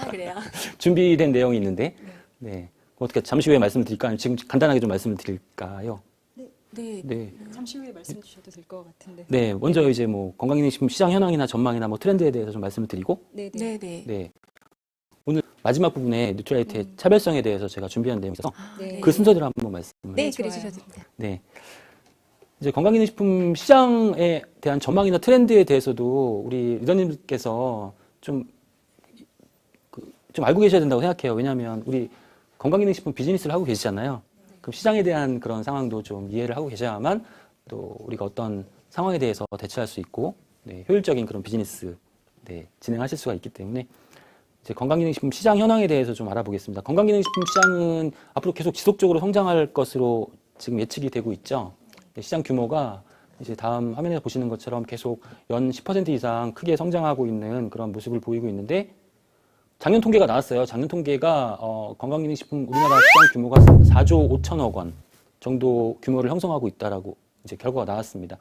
C: 그래요?
D: 준비된 내용이 있는데. 네. 어떻게 잠시 후에 말씀을 드릴까요? 아니면 지금 간단하게 좀 말씀을 드릴까요?
C: 네.
D: 네.
B: 잠시 후에 말씀 주셔도 될 것 같은데.
D: 네. 먼저 이제 뭐 건강기능식품 시장 현황이나 전망이나 뭐 트렌드에 대해서 좀 말씀을 드리고.
B: 네.
D: 네. 오늘 마지막 부분에 뉴트라이트의 차별성에 대해서 제가 준비한 내용이 있어서
B: 네.
D: 그 순서대로 한번 말씀을.
C: 네,
B: 좋아요.
C: 그래 주셔도 됩니다.
D: 네. 이제 건강기능식품 시장에 대한 전망이나 트렌드에 대해서도 우리 리더님께서 좀 알고 계셔야 된다고 생각해요. 왜냐하면 우리 건강기능식품 비즈니스를 하고 계시잖아요. 그럼 시장에 대한 그런 상황도 좀 이해를 하고 계셔야만 또 우리가 어떤 상황에 대해서 대처할 수 있고 효율적인 그런 비즈니스 진행하실 수가 있기 때문에 이제 건강기능식품 시장 현황에 대해서 좀 알아보겠습니다. 건강기능식품 시장은 앞으로 계속 지속적으로 성장할 것으로 지금 예측이 되고 있죠. 시장 규모가 이제 다음 화면에 보시는 것처럼 계속 연 10% 이상 크게 성장하고 있는 그런 모습을 보이고 있는데 작년 통계가 나왔어요. 작년 통계가 건강기능식품 우리나라 시장 규모가 4조 5천억 원 정도 규모를 형성하고 있다라고 이제 결과가 나왔습니다.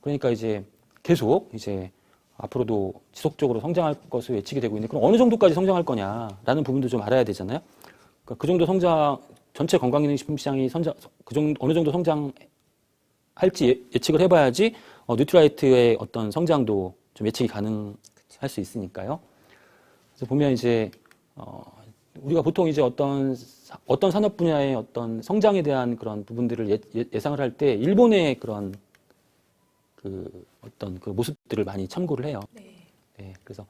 D: 그러니까 이제 계속 이제 앞으로도 지속적으로 성장할 것으로 예측이 되고 있는데 그럼 어느 정도까지 성장할 거냐라는 부분도 좀 알아야 되잖아요. 그러니까 그 정도 성장 전체 건강기능식품 시장이 어느 정도 성장할지 예측을 해봐야지 뉴트라이트의 어떤 성장도 좀 예측이 가능할 수 있으니까요. 그래서 보면 이제 우리가 보통 이제 어떤 산업 분야의 어떤 성장에 대한 그런 부분들을 예상을 할 때 일본의 그런 어떤 그 모습들을 많이 참고를 해요. 네, 그래서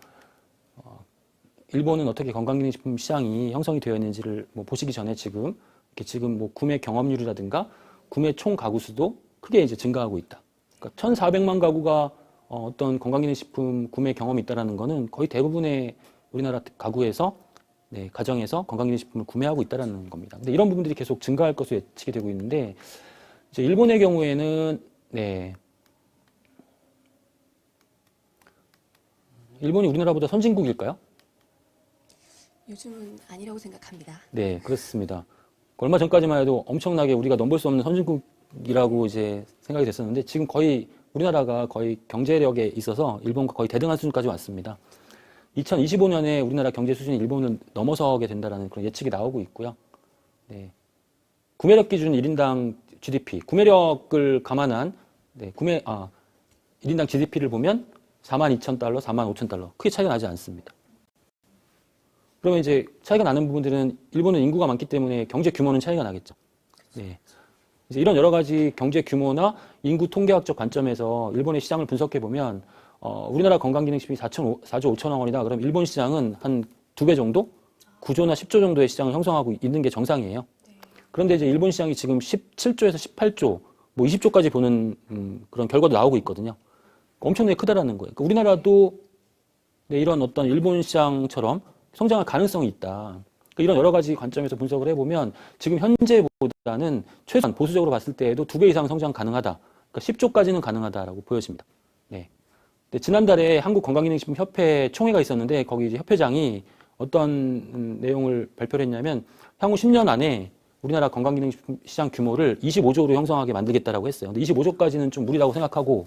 D: 일본은 어떻게 건강기능식품 시장이 형성이 되어 있는지를 뭐 보시기 전에 지금 뭐 구매 경험률이라든가 구매 총 가구 수도 크게 이제 증가하고 있다. 그러니까 1,400만 가구가 어떤 건강기능식품 구매 경험이 있다라는 거는 거의 대부분의 우리나라 가구에서 가정에서 건강기능식품을 구매하고 있다라는 겁니다. 근데 이런 부분들이 계속 증가할 것으로 예측이 되고 있는데 이제 일본의 경우에는 일본이 우리나라보다 선진국일까요?
C: 요즘은 아니라고 생각합니다.
D: 네, 그렇습니다. 얼마 전까지만 해도 엄청나게 우리가 넘볼 수 없는 선진국이라고 이제 생각이 됐었는데 지금 거의 우리나라가 거의 경제력에 있어서 일본과 거의 대등한 수준까지 왔습니다. 2025년에 우리나라 경제 수준이 일본을 넘어서게 된다는 그런 예측이 나오고 있고요. 네. 구매력 기준 1인당 GDP, 구매력을 감안한 1인당 GDP를 보면 42,000달러, 45,000달러 크게 차이가 나지 않습니다. 그러면 이제 차이가 나는 부분들은 일본은 인구가 많기 때문에 경제 규모는 차이가 나겠죠. 네. 이제 이런 여러 가지 경제 규모나 인구 통계학적 관점에서 일본의 시장을 분석해 보면 우리나라 건강기능식품이 4조 5천억 원이다. 그럼 일본 시장은 한 2배 정도? 9조나 10조 정도의 시장을 형성하고 있는 게 정상이에요. 그런데 이제 일본 시장이 지금 17조에서 18조, 뭐 20조까지 보는 그런 결과도 나오고 있거든요. 엄청나게 크다라는 거예요. 그러니까 우리나라도 이런 어떤 일본 시장처럼 성장할 가능성이 있다. 그러니까 이런 여러 가지 관점에서 분석을 해보면 지금 현재보다는 최소한 보수적으로 봤을 때에도 2배 이상 성장 가능하다. 그러니까 10조까지는 가능하다라고 보여집니다. 네. 근데 지난달에 한국건강기능식품협회 총회가 있었는데 거기 이제 협회장이 어떤 내용을 발표를 했냐면 향후 10년 안에 우리나라 건강기능식품 시장 규모를 25조로 형성하게 만들겠다라고 했어요. 근데 25조까지는 좀 무리라고 생각하고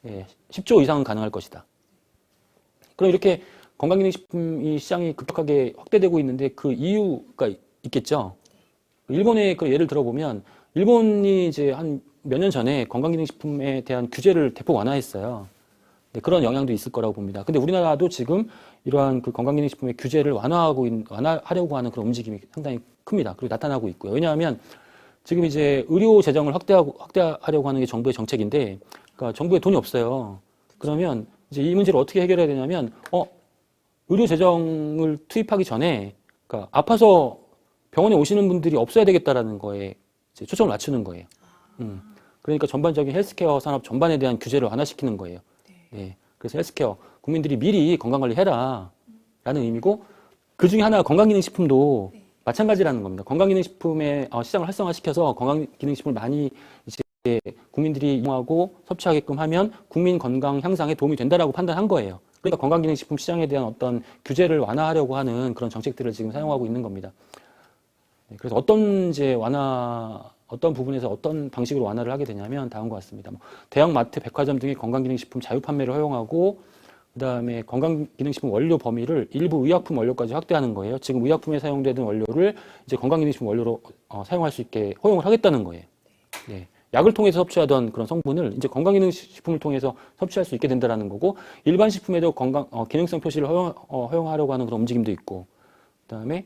D: 10조 이상은 가능할 것이다. 그럼 이렇게 건강기능식품 이 시장이 급격하게 확대되고 있는데 그 이유가 있겠죠. 일본의 그 예를 들어보면 일본이 이제 한 몇 년 전에 건강기능식품에 대한 규제를 대폭 완화했어요. 네, 그런 영향도 있을 거라고 봅니다. 근데 우리나라도 지금 이러한 그 건강기능식품의 규제를 완화하려고 하는 그런 움직임이 상당히 큽니다. 그리고 나타나고 있고요. 왜냐하면 지금 이제 의료 재정을 확대하려고 하는 게 정부의 정책인데, 그러니까 정부에 돈이 없어요. 그러면 이제 이 문제를 어떻게 해결해야 되냐면, 의료 재정을 투입하기 전에, 그러니까 아파서 병원에 오시는 분들이 없어야 되겠다라는 거에 이제 초점을 맞추는 거예요. 그러니까 전반적인 헬스케어 산업 전반에 대한 규제를 완화시키는 거예요. 네. 그래서 헬스케어, 국민들이 미리 건강관리 해라 라는 의미고, 그 중에 하나가 건강기능식품도 마찬가지라는 겁니다. 건강기능식품의 시장을 활성화시켜서 건강기능식품을 많이 이제 국민들이 이용하고 섭취하게끔 하면 국민 건강 향상에 도움이 된다라고 판단한 거예요. 그러니까 건강기능식품 시장에 대한 어떤 규제를 완화하려고 하는 그런 정책들을 지금 사용하고 있는 겁니다. 네, 그래서 어떤 부분에서 어떤 방식으로 완화를 하게 되냐면 다음과 같습니다. 대형 마트, 백화점 등의 건강기능식품 자유 판매를 허용하고, 그다음에 건강기능식품 원료 범위를 일부 의약품 원료까지 확대하는 거예요. 지금 의약품에 사용되는 원료를 이제 건강기능식품 원료로 사용할 수 있게 허용을 하겠다는 거예요. 네. 약을 통해서 섭취하던 그런 성분을 이제 건강기능식품을 통해서 섭취할 수 있게 된다는 거고, 일반 식품에도 기능성 표시를 허용하려고 하는 그런 움직임도 있고, 그다음에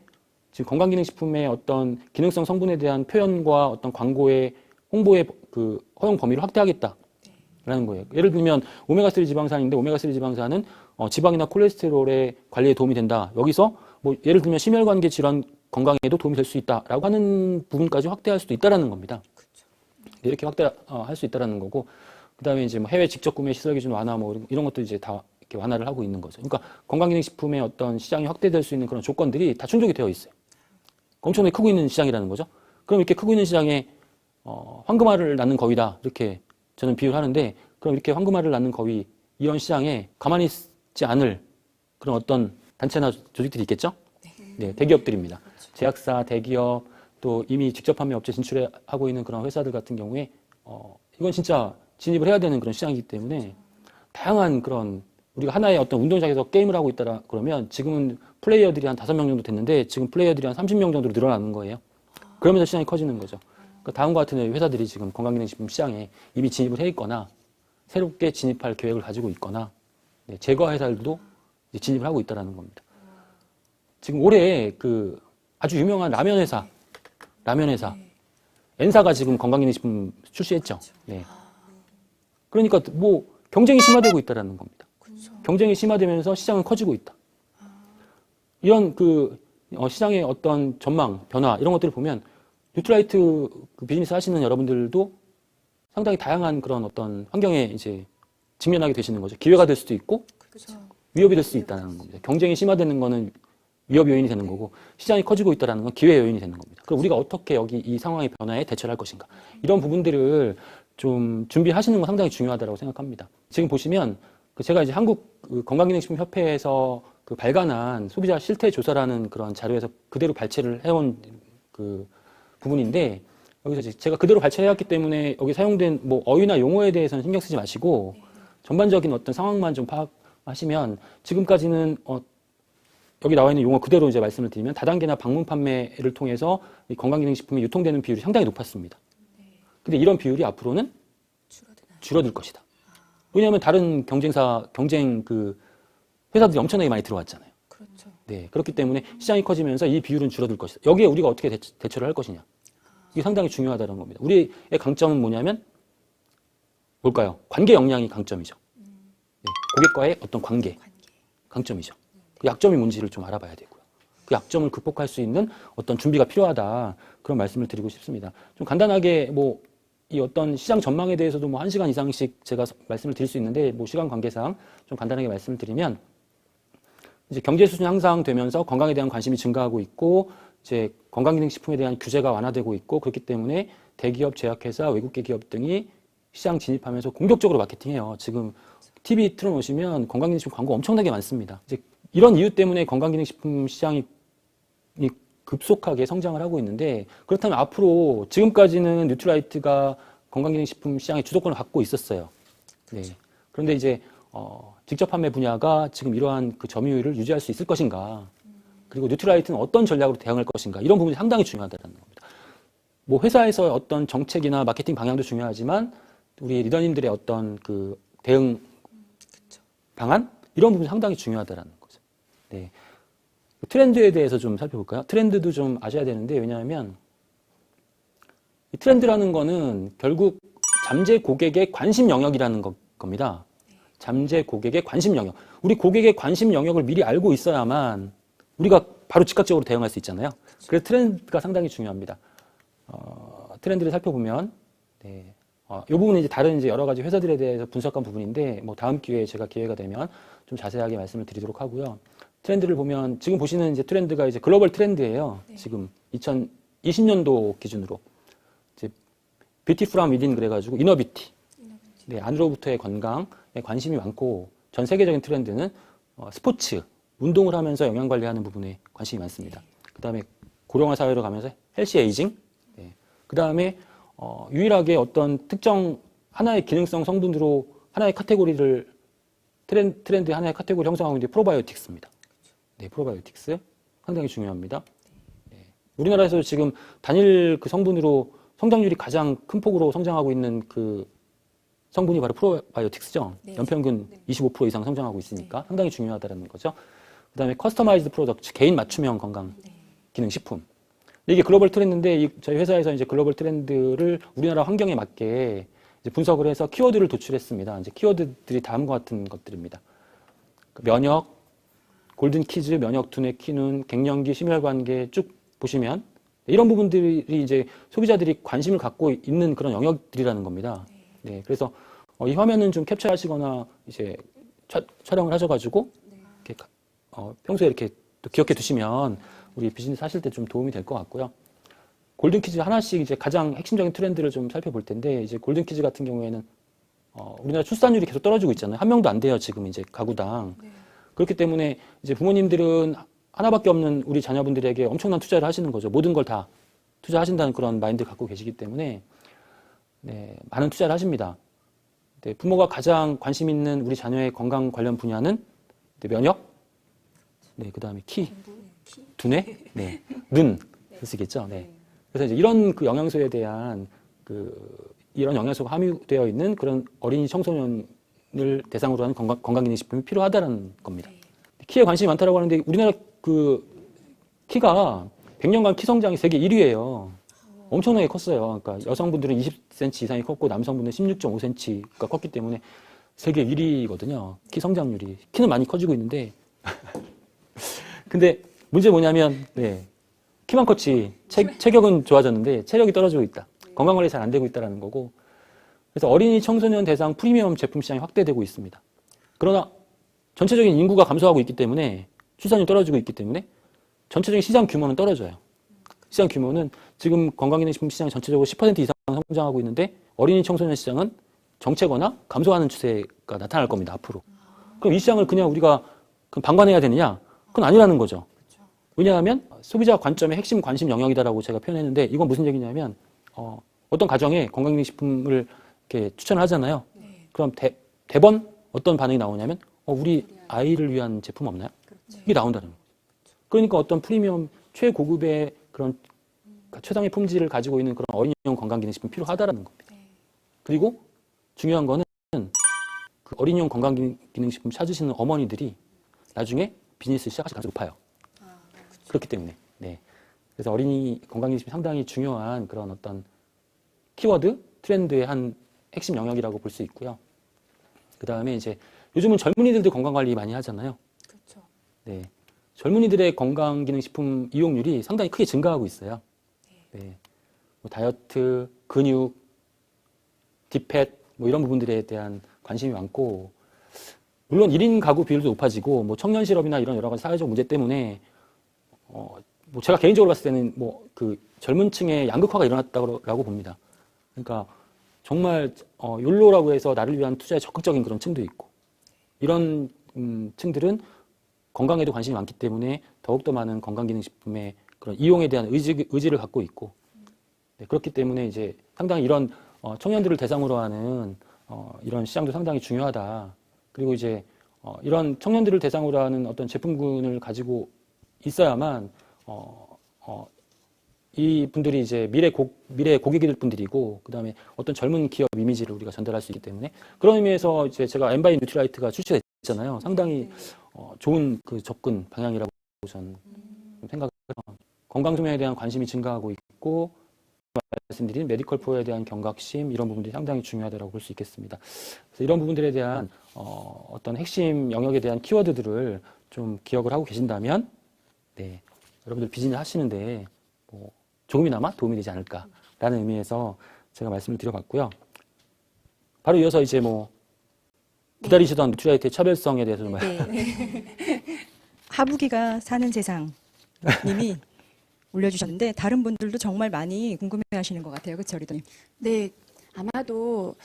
D: 지금 건강기능식품의 어떤 기능성 성분에 대한 표현과 어떤 광고의 홍보의 그 허용 범위를 확대하겠다라는 거예요. 예를 들면 오메가3 지방산인데 오메가3 지방산은 지방이나 콜레스테롤의 관리에 도움이 된다. 여기서 뭐 예를 들면 심혈관계 질환 건강에도 도움이 될 수 있다라고 하는 부분까지 확대할 수도 있다라는 겁니다. 이렇게 확대할 수 있다라는 거고, 그다음에 이제 뭐 해외 직접 구매 시설 기준 완화 뭐 이런 것도 이제 다 이렇게 완화를 하고 있는 거죠. 그러니까 건강기능식품의 어떤 시장이 확대될 수 있는 그런 조건들이 다 충족이 되어 있어요. 엄청나게 크고 있는 시장이라는 거죠. 그럼 이렇게 크고 있는 시장에 황금알을 낳는 거위다 이렇게 저는 비유를 하는데, 그럼 이렇게 황금알을 낳는 거위 이런 시장에 가만히 있지 않을 그런 어떤 단체나 조직들이 있겠죠. 네, 대기업들입니다. 제약사, 대기업, 또 이미 직접 판매 업체 진출하고 있는 그런 회사들 같은 경우에 이건 진짜 진입을 해야 되는 그런 시장이기 때문에 다양한 그런, 우리가 하나의 어떤 운동장에서 게임을 하고 있다 그러면 지금은 플레이어들이 한 5명 정도 됐는데 지금 플레이어들이 한 30명 정도로 늘어나는 거예요. 그러면서 시장이 커지는 거죠. 그러니까 다음과 같은 회사들이 지금 건강기능식품 시장에 이미 진입을 해 있거나 새롭게 진입할 계획을 가지고 있거나, 제과 회사들도 진입을 하고 있다는 겁니다. 지금 올해 그 아주 유명한 라면 회사 N사가 지금 건강기능식품 출시했죠. 네. 그러니까 뭐 경쟁이 심화되고 있다는 겁니다. 경쟁이 심화되면서 시장은 커지고 있다. 이런 그 시장의 어떤 전망, 변화 이런 것들을 보면 뉴트라이트 그 비즈니스 하시는 여러분들도 상당히 다양한 그런 어떤 환경에 이제 직면하게 되시는 거죠. 기회가 될 수도 있고 위협이 될 수 있다는 겁니다. 경쟁이 심화되는 거는 위협 요인이 되는 거고, 시장이 커지고 있다는 건 기회 요인이 되는 겁니다. 그럼 우리가 어떻게 여기 이 상황의 변화에 대처를 할 것인가? 이런 부분들을 좀 준비하시는 건 상당히 중요하다고 생각합니다. 지금 보시면 제가 이제 한국 건강기능식품협회에서 그 발간한 소비자 실태 조사라는 그런 자료에서 그대로 발췌를 해온 그 부분인데, 여기서 제가 그대로 발췌해왔기 때문에 여기 사용된 뭐 어휘나 용어에 대해서는 신경 쓰지 마시고 전반적인 어떤 상황만 좀 파악하시면, 지금까지는 여기 나와 있는 용어 그대로 이제 말씀을 드리면 다단계나 방문 판매를 통해서 이 건강기능식품이 유통되는 비율이 상당히 높았습니다. 근데 이런 비율이 앞으로는 줄어들 것이다. 왜냐하면 다른 경쟁 그 회사들이 엄청나게 많이 들어왔잖아요.
C: 그렇죠.
D: 네, 그렇기 때문에 시장이 커지면서 이 비율은 줄어들 것이다. 여기에 우리가 어떻게 대처를 할 것이냐. 이게 상당히 중요하다는 겁니다. 우리의 강점은 뭐냐면 뭘까요? 관계 역량이 강점이죠. 네, 고객과의 어떤 관계, 강점이죠. 그 약점이 뭔지를 좀 알아봐야 되고요. 그 약점을 극복할 수 있는 어떤 준비가 필요하다. 그런 말씀을 드리고 싶습니다. 좀 간단하게 뭐 이 어떤 시장 전망에 대해서도 뭐 1시간 이상씩 제가 말씀을 드릴 수 있는데, 뭐 시간 관계상 좀 간단하게 말씀을 드리면, 이제 경제 수준이 향상되면서 건강에 대한 관심이 증가하고 있고, 이제 건강기능식품에 대한 규제가 완화되고 있고, 그렇기 때문에 대기업, 제약회사, 외국계 기업 등이 시장 진입하면서 공격적으로 마케팅해요. 지금 TV 틀어놓으시면 건강기능식품 광고 엄청나게 많습니다. 이제 이런 이유 때문에 건강기능식품 시장이 급속하게 성장을 하고 있는데, 그렇다면 앞으로 지금까지는 뉴트라이트가 건강기능식품 시장의 주도권을 갖고 있었어요. 네. 그런데 이제 직접 판매 분야가 지금 이러한 그 점유율을 유지할 수 있을 것인가, 그리고 뉴트리라이트는 어떤 전략으로 대응할 것인가, 이런 부분이 상당히 중요하다는 겁니다. 뭐 회사에서 어떤 정책이나 마케팅 방향도 중요하지만 우리 리더님들의 어떤 그 대응 방안, 이런 부분이 상당히 중요하다는 거죠. 네. 트렌드에 대해서 좀 살펴볼까요? 트렌드도 좀 아셔야 되는데, 왜냐하면 이 트렌드라는 거는 결국 잠재 고객의 관심 영역이라는 겁니다. 잠재 고객의 관심 영역. 우리 고객의 관심 영역을 미리 알고 있어야만 우리가 바로 즉각적으로 대응할 수 있잖아요. 그래서 트렌드가 상당히 중요합니다. 트렌드를 살펴보면, 네. 이 부분은 이제 다른 이제 여러 가지 회사들에 대해서 분석한 부분인데, 뭐 다음 기회에 제가 기회가 되면 좀 자세하게 말씀을 드리도록 하고요. 트렌드를 보면 지금 보시는 이제 트렌드가 이제 글로벌 트렌드예요. 네. 지금 2020년도 기준으로 이제 뷰티 프롬 위딘 그래가지고 이너뷰티, 네, 안으로부터의 건강에 관심이 많고, 전 세계적인 트렌드는 스포츠, 운동을 하면서 영양 관리하는 부분에 관심이 많습니다. 그 다음에 고령화 사회로 가면서 헬시 에이징, 네. 그 다음에 유일하게 어떤 특정 하나의 기능성 성분으로 하나의 카테고리를 트렌드의 하나의 카테고리 형성하고 있는 게 프로바이오틱스입니다. 네, 프로바이오틱스 상당히 중요합니다. 네. 우리나라에서 지금 단일 그 성분으로 성장률이 가장 큰 폭으로 성장하고 있는 그 성분이 바로 프로바이오틱스죠. 네. 연평균 25% 이상 성장하고 있으니까 네. 상당히 중요하다는 거죠. 그 다음에 커스터마이즈드 프로덕트, 개인 맞춤형 건강 기능 식품. 이게 글로벌 트렌드인데, 저희 회사에서 이제 글로벌 트렌드를 우리나라 환경에 맞게 이제 분석을 해서 키워드를 도출했습니다. 이제 키워드들이 다음과 같은 것들입니다. 면역, 골든 키즈, 면역 두뇌 키눈, 갱년기, 심혈관계 쭉 보시면 이런 부분들이 이제 소비자들이 관심을 갖고 있는 그런 영역들이라는 겁니다. 네, 그래서 이 화면은 좀 캡처하시거나 이제 촬영을 하셔가지고 이렇게 평소에 이렇게 또 기억해 두시면 우리 비즈니스 하실 때 좀 도움이 될 것 같고요. 골든 키즈 하나씩 이제 가장 핵심적인 트렌드를 좀 살펴볼 텐데, 이제 골든 키즈 같은 경우에는 우리나라 출산율이 계속 떨어지고 있잖아요. 한 명도 안 돼요, 지금 이제 가구당. 네. 그렇기 때문에 이제 부모님들은 하나밖에 없는 우리 자녀분들에게 엄청난 투자를 하시는 거죠. 모든 걸 다 투자하신다는 그런 마인드를 갖고 계시기 때문에, 네, 많은 투자를 하십니다. 네, 부모가 가장 관심 있는 우리 자녀의 건강 관련 분야는 면역, 네, 그 다음에 두뇌, 네, 눈, 그러시겠죠. 네. 그래서 이제 이런 그 영양소에 대한 이런 영양소가 함유되어 있는 그런 어린이 청소년을 대상으로 하는 건강기능식품이 필요하다는 겁니다. 키에 관심이 많다라고 하는데, 우리나라 그 키가 100년간 키 성장이 세계 1위예요. 엄청나게 컸어요. 그러니까 여성분들은 20cm 이상이 컸고 남성분들은 16.5cm가 컸기 때문에 세계 1위거든요. 키 성장률이. 키는 많이 커지고 있는데 근데 문제 뭐냐면, 네, 키만 컸지 체격은 좋아졌는데 체력이 떨어지고 있다. 건강관리 잘 안 되고 있다는 거고, 그래서 어린이 청소년 대상 프리미엄 제품 시장이 확대되고 있습니다. 그러나 전체적인 인구가 감소하고 있기 때문에, 출산율이 떨어지고 있기 때문에 전체적인 시장 규모는 떨어져요. 시장 규모는 지금 건강기능식품 시장이 전체적으로 10% 이상 성장하고 있는데, 어린이 청소년 시장은 정체거나 감소하는 추세가 나타날 겁니다, 앞으로. 그럼 이 시장을 그냥 우리가 방관해야 되느냐? 그건 아니라는 거죠. 왜냐하면 소비자 관점의 핵심 관심 영역이다라고 제가 표현했는데, 이건 무슨 얘기냐면, 어떤 가정에 건강기능식품을 이렇게 추천을 하잖아요. 그럼 대번 어떤 반응이 나오냐면, 우리 아이를 위한 제품 없나요? 이게 나온다는 거죠. 그러니까 어떤 프리미엄 최고급의 그런 최상의 품질을 가지고 있는 그런 어린이용 건강기능식품이 필요하다라는 겁니다. 그리고 중요한 거는 그 어린이용 건강기능식품 찾으시는 어머니들이 나중에 비즈니스 시작하실 가능성이 높아요. 그렇기 때문에. 네. 그래서 어린이 건강기능식품이 상당히 중요한 그런 어떤 키워드, 트렌드의 한 핵심 영역이라고 볼 수 있고요. 그 다음에 이제 요즘은 젊은이들도 건강관리 많이 하잖아요. 그렇죠. 네. 젊은이들의 건강기능식품 이용률이 상당히 크게 증가하고 있어요. 네. 뭐 다이어트, 근육, 디펫, 뭐 이런 부분들에 대한 관심이 많고, 물론 1인 가구 비율도 높아지고, 뭐 청년 실업이나 이런 여러 가지 사회적 문제 때문에, 뭐 제가 개인적으로 봤을 때는 뭐 그 젊은 층의 양극화가 일어났다고 봅니다. 그러니까 정말 욜로라고 해서 나를 위한 투자에 적극적인 그런 층도 있고, 이런 층들은 건강에도 관심이 많기 때문에 더욱더 많은 건강기능식품의 그런 이용에 대한 의지를 갖고 있고, 네, 그렇기 때문에 이제 상당히 이런 청년들을 대상으로 하는 이런 시장도 상당히 중요하다. 그리고 이제 이런 청년들을 대상으로 하는 어떤 제품군을 가지고 있어야만 이 분들이 이제 미래 고객일 분들이고, 그 다음에 어떤 젊은 기업 이미지를 우리가 전달할 수 있기 때문에, 그런 의미에서 이제 제가 엠바이 뉴트라이트가 출시됐잖아요. 상당히 좋은 그 접근 방향이라고 저는 생각해요. 건강 소명에 대한 관심이 증가하고 있고, 말씀드린 메디컬 프로에 대한 경각심, 이런 부분들이 상당히 중요하다고 볼 수 있겠습니다. 그래서 이런 부분들에 대한 어떤 핵심 영역에 대한 키워드들을 좀 기억을 하고 계신다면, 네, 여러분들 비즈니스 하시는데 뭐 조금이나마 도움이 되지 않을까라는 의미에서 제가 말씀을 드려봤고요. 바로 이어서 이제 뭐 기다리시던 뉴트라이트의 차별성에 대해서 좀
B: 하부기가 사는 세상 님이 올려주셨는데 다른 분들도 정말 많이 궁금해하시는 것 같아요. 그렇죠, 리더님?
C: 네, 아마도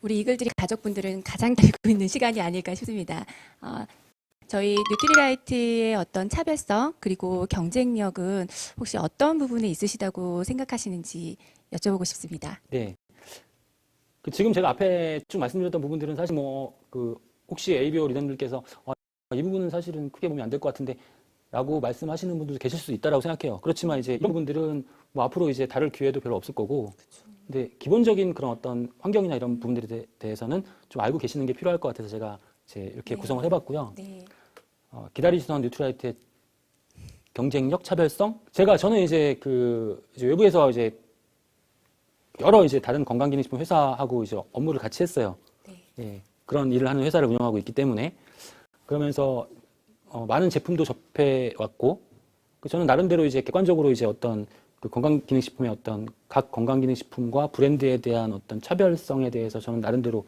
C: 우리 이글들이 가족분들은 가장 기다리고 있는 시간이 아닐까 싶습니다. 저희 뉴트리라이트의 어떤 차별성 그리고 경쟁력은 혹시 어떤 부분에 있으시다고 생각하시는지 여쭤보고 싶습니다.
D: 네. 지금 제가 앞에 쭉 말씀드렸던 부분들은 사실 혹시 ABO 리더님들께서 이 부분은 사실은 크게 보면 안 될 것 같은데 라고 말씀하시는 분들도 계실 수 있다라고 생각해요. 그렇지만 이제 이런 부분들은 뭐 앞으로 이제 다룰 기회도 별로 없을 거고, 근데 기본적인 그런 어떤 환경이나 이런 부분들에 대해서는 좀 알고 계시는 게 필요할 것 같아서 제가 이제 이렇게 구성을 해봤고요.
C: 네.
D: 기다리시던 뉴트라이트의 경쟁력, 차별성. 저는 이제 이제 외부에서 이제 여러 이제 다른 건강기능식품 회사하고 이제 업무를 같이 했어요.
C: 네.
D: 예, 그런 일을 하는 회사를 운영하고 있기 때문에, 그러면서 많은 제품도 접해 왔고, 저는 나름대로 이제 객관적으로 이제 어떤 그 건강기능식품의 어떤 각 건강기능식품과 브랜드에 대한 어떤 차별성에 대해서 저는 나름대로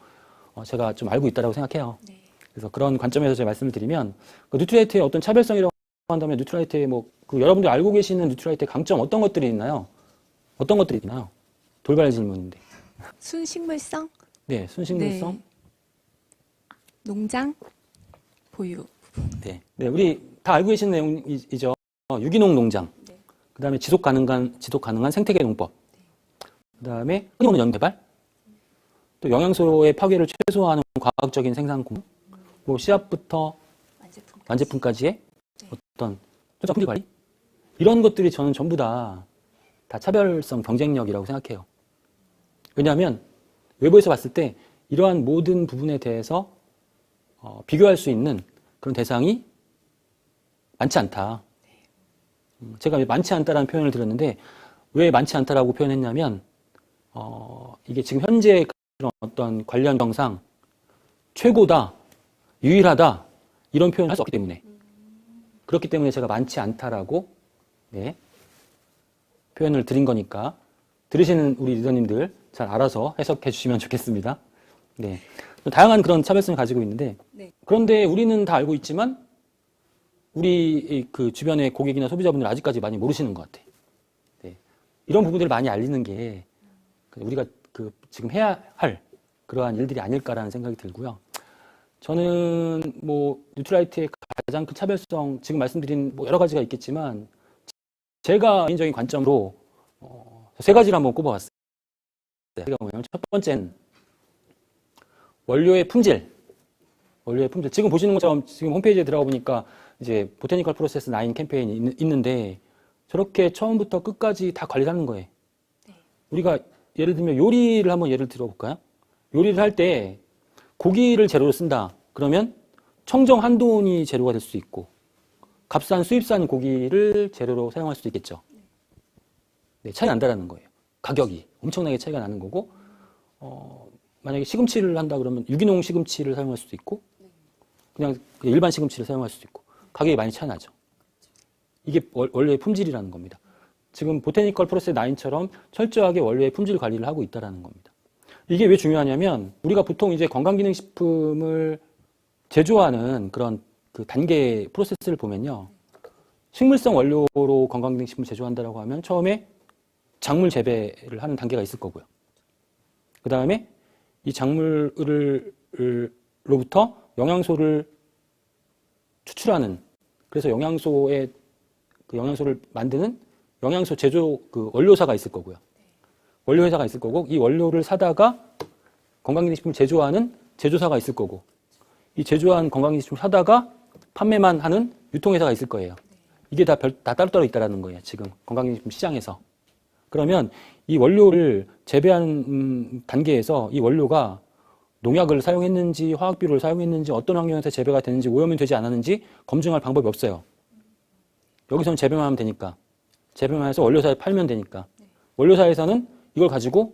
D: 제가 좀 알고 있다라고 생각해요.
C: 네.
D: 그래서 그런 관점에서 제가 말씀을 드리면, 뉴트라이트의 어떤 차별성이라고 한다면 뉴트라이트의 여러분들 알고 계시는 뉴트라이트의 강점 어떤 것들이 있나요? 어떤 것들이 있나요? 돌발 질문인데.
C: 순식물성,
D: 네, 순식물성.
C: 네. 농장, 보유.
D: 네. 네, 우리 다 알고 계시는 내용이죠. 유기농 농장.
C: 네.
D: 그 다음에 지속 가능한 생태계 농법. 그 다음에 끊임없는 연구 개발. 또 영양소의 파괴를 최소화하는 과학적인 생산 공정. 뭐 씨앗부터 완제품까지의 어떤 품질 관리. 이런 것들이 저는 전부 다 차별성 경쟁력이라고 생각해요. 왜냐하면 외부에서 봤을 때 이러한 모든 부분에 대해서 비교할 수 있는 그런 대상이 많지 않다. 제가 많지 않다라는 표현을 들었는데 왜 많지 않다라고 표현했냐면 이게 지금 현재 그런 어떤 관련 정상 최고다, 유일하다 이런 표현을 할 수 없기 때문에, 그렇기 때문에 제가 많지 않다라고 표현을 드린 거니까 들으시는 우리 리더님들 잘 알아서 해석해 주시면 좋겠습니다. 네. 다양한 그런 차별성을 가지고 있는데,
B: 네.
D: 그런데 우리는 다 알고 있지만 우리 그 주변의 고객이나 소비자분들 아직까지 많이 모르시는 것 같아. 네. 이런 부분들을 많이 알리는 게 우리가 지금 해야 할 그러한 일들이 아닐까라는 생각이 들고요. 저는 뉴트라이트의 가장 큰 차별성, 지금 말씀드린 여러 가지가 있겠지만 제가 개인적인 관점으로 세 가지를 한번 꼽아봤어요. 첫 번째는 원료의 품질. 지금 보시는 것처럼 지금 홈페이지에 들어가 보니까 이제 보테니컬 프로세스 9 캠페인이 있는데 저렇게 처음부터 끝까지 다 관리를 하는 거예요.
C: 네.
D: 우리가 예를 들면 요리를 한번 예를 들어볼까요? 요리를 할 때 고기를 재료로 쓴다. 그러면 청정 한돈이 재료가 될 수 있고 값싼 수입산 고기를 재료로 사용할 수도 있겠죠. 네, 차이 난다라는 거예요. 가격이 엄청나게 차이가 나는 거고, 만약에 시금치를 한다 그러면 유기농 시금치를 사용할 수도 있고, 그냥 일반 시금치를 사용할 수도 있고, 가격이 많이 차이 나죠. 이게 원료의 품질이라는 겁니다. 지금 보테니컬 프로세스 9처럼 철저하게 원료의 품질 관리를 하고 있다는 겁니다. 이게 왜 중요하냐면, 우리가 보통 이제 건강기능식품을 제조하는 그런 그 단계 프로세스를 보면요. 식물성 원료로 건강기능식품을 제조한다고 하면 처음에 작물 재배를 하는 단계가 있을 거고요. 그 다음에 이 작물로부터 영양소를 추출하는, 그래서 영양소를 만드는 영양소 제조 원료사가 있을 거고요. 원료 회사가 있을 거고, 이 원료를 사다가 건강기능식품을 제조하는 제조사가 있을 거고, 이 제조한 건강기능식품을 사다가 판매만 하는 유통회사가 있을 거예요. 이게 다 따로따로 있다라는 거예요. 지금 건강기능식품 시장에서. 그러면 이 원료를 재배하는 단계에서 이 원료가 농약을 사용했는지 화학비료를 사용했는지 어떤 환경에서 재배가 됐는지 오염이 되지 않았는지 검증할 방법이 없어요. 여기서는 재배만 하면 되니까. 재배만 해서 원료사에 팔면 되니까. 원료사에서는 이걸 가지고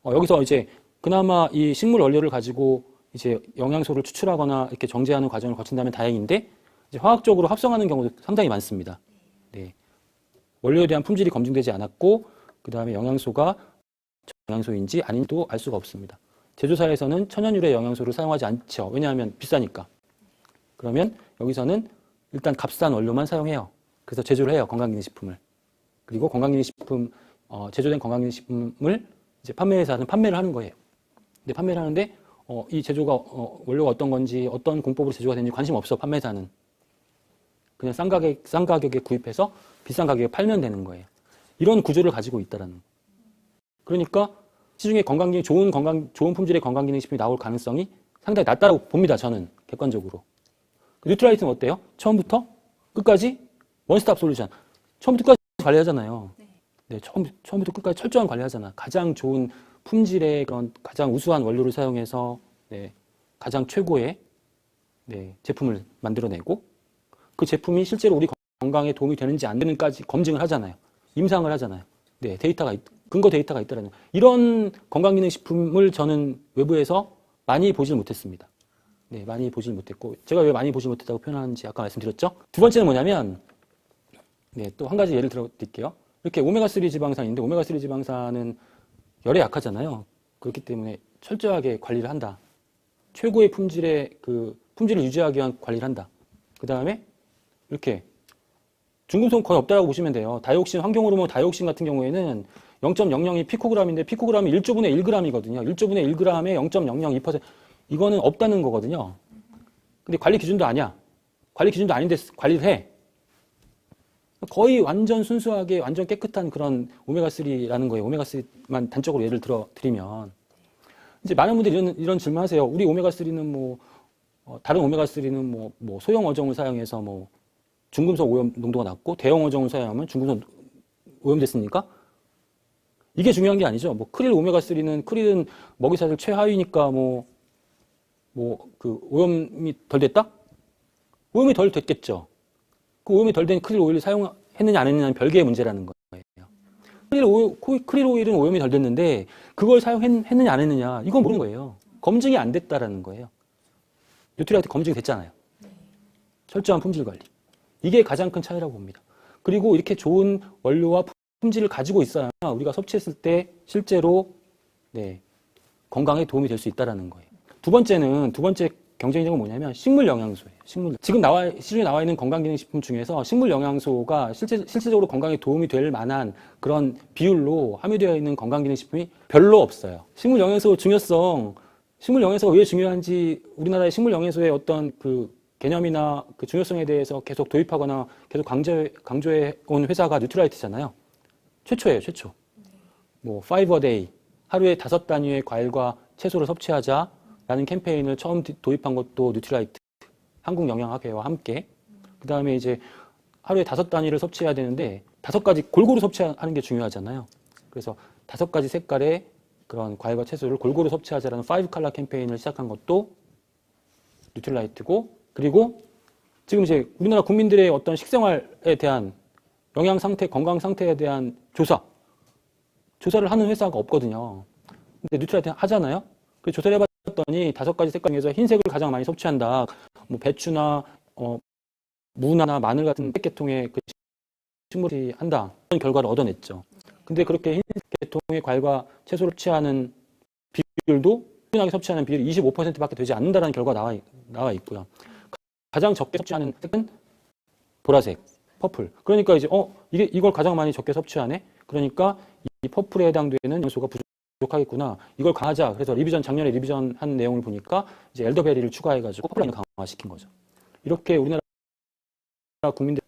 D: 여기서 이제 그나마 이 식물 원료를 가지고 이제 영양소를 추출하거나 이렇게 정제하는 과정을 거친다면 다행인데 이제 화학적으로 합성하는 경우도 상당히 많습니다. 네. 원료에 대한 품질이 검증되지 않았고 그 다음에 영양소가 영양소인지 아닌지도 알 수가 없습니다. 제조사에서는 천연유래 영양소를 사용하지 않죠. 왜냐하면 비싸니까. 그러면 여기서는 일단 값싼 원료만 사용해요. 그래서 제조를 해요. 건강기능식품을. 그리고 건강기능식품 제조된 건강기능식품을 이제 판매회사는 판매를 하는 거예요. 근데 판매를 하는데 이 제조가 원료가 어떤 건지 어떤 공법으로 제조가 되는지 관심 없어. 판매사는 그냥 싼 가격에 구입해서 비싼 가격에 팔면 되는 거예요. 이런 구조를 가지고 있다라는 거. 그러니까 시중에 좋은 품질의 건강기능식품이 나올 가능성이 상당히 낮다고 봅니다. 저는 객관적으로. 뉴트라이트는 어때요? 처음부터 끝까지 원스톱 솔루션. 처음부터 끝까지 관리하잖아요. 네, 처음부터 끝까지 철저한 관리하잖아. 가장 좋은 품질의 그런 가장 우수한 원료를 사용해서 가장 최고의 제품을 만들어내고 그 제품이 실제로 우리 건강에 도움이 되는지 안 되는지까지 검증을 하잖아요. 임상을 하잖아요. 네, 근거 데이터가 있다라는 이런 건강기능식품을 저는 외부에서 많이 보질 못했습니다. 네, 많이 보질 못했고 제가 왜 많이 보질 못했다고 표현하는지 아까 말씀드렸죠. 두 번째는 뭐냐면 또 한 가지 예를 들어 드릴게요. 이렇게 오메가3 지방산인데 오메가3 지방산은 열에 약하잖아요. 그렇기 때문에 철저하게 관리를 한다. 최고의 품질을 유지하기 위한 관리를 한다. 그 다음에 이렇게 중금속 거의 없다라고 보시면 돼요. 다이옥신, 환경호르몬 다이옥신 같은 경우에는 0.002 피코그램인데 피코그램이 1조분의 1g이거든요. 1조분의 1g에 0.002%. 이거는 없다는 거거든요. 근데 관리 기준도 아니야. 관리 기준도 아닌데 관리를 해. 거의 완전 순수하게 완전 깨끗한 그런 오메가3라는 거예요. 오메가3만 단적으로 예를 들어 드리면. 이제 많은 분들이 이런 질문 하세요. 우리 오메가3는 다른 오메가3는 소형 어종을 사용해서 중금속 오염 농도가 낮고 대형 어종을 사용하면 중금속 오염됐습니까? 이게 중요한 게 아니죠. 크릴 오메가3는 크릴은 먹이사슬 최하위니까 오염이 덜 됐다? 오염이 덜 됐겠죠. 그 오염이 덜 된 크릴 오일을 사용했느냐 안 했느냐는 별개의 문제라는 거예요. 크릴 오일은 오염이 덜 됐는데 그걸 사용했느냐 안 했느냐 이건 모르는 거예요. 검증이 안 됐다라는 거예요. 뉴트리아이트 검증이 됐잖아요. 철저한 품질 관리. 이게 가장 큰 차이라고 봅니다. 그리고 이렇게 좋은 원료와 품질을 가지고 있어야 우리가 섭취했을 때 실제로 건강에 도움이 될 수 있다는 거예요. 두 번째 경쟁력은 뭐냐면 식물 영양소예요. 지금 시중에 나와 있는 건강기능식품 중에서 식물 영양소가 실질적으로 건강에 도움이 될 만한 그런 비율로 함유되어 있는 건강기능식품이 별로 없어요. 식물 영양소가 왜 중요한지 우리나라의 식물 영양소의 어떤 개념이나 중요성에 대해서 계속 도입하거나 계속 강조해 온 회사가 뉴트라이트잖아요. 최초예요, 최초. 5-a-day, 하루에 5단위의 과일과 채소를 섭취하자라는 캠페인을 처음 도입한 것도 뉴트라이트, 한국영양학회와 함께. 그 다음에 이제 하루에 5단위를 섭취해야 되는데 5가지 골고루 섭취하는 게 중요하잖아요. 그래서 5가지 색깔의 그런 과일과 채소를 골고루 섭취하자라는 5칼라 캠페인을 시작한 것도 뉴트라이트고, 그리고 지금 이제 우리나라 국민들의 어떤 식생활에 대한 영양 상태, 건강 상태에 대한 조사를 하는 회사가 없거든요. 근데 뉴트라이트 하잖아요. 그 조사를 해봤더니 5가지 색깔 중에서 흰색을 가장 많이 섭취한다. 배추나 무나 마늘 같은 흰색 계통의 식물이 한다. 그런 결과를 얻어냈죠. 근데 그렇게 흰색 계통의 과일과 채소를 섭취하는 비율도 꾸준하게 섭취하는 비율이 25%밖에 되지 않는다는 결과가 나와 있고요. 가장 적게 섭취하는 색은 보라색, 퍼플. 그러니까 이제 이걸 가장 많이 적게 섭취하네. 그러니까 이 퍼플에 해당되는 영양소가 부족하겠구나. 이걸 강화하자. 그래서 작년에 리비전한 내용을 보니까 이제 엘더베리를 추가해가지고 퍼플라인을 강화시킨 거죠. 이렇게 우리나라 국민들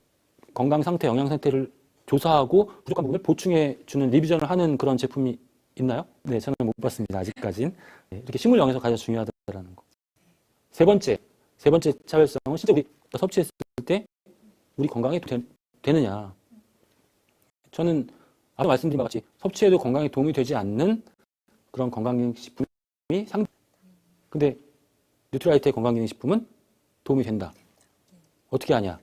D: 건강 상태, 영양 상태를 조사하고 부족한 부분을 보충해 주는 리비전을 하는 그런 제품이 있나요? 네, 저는 못 봤습니다. 아직까진. 네, 이렇게 식물 영양소 가장 중요하다라는 거. 세 번째 차별성은 진짜 우리 섭취했을 때 우리 건강에 되느냐. 저는 아까 말씀드린 바 같이 섭취해도 건강에 도움이 되지 않는 그런 건강기능식품이 근데 뉴트라이트의 건강기능식품은 도움이 된다. 어떻게 아냐?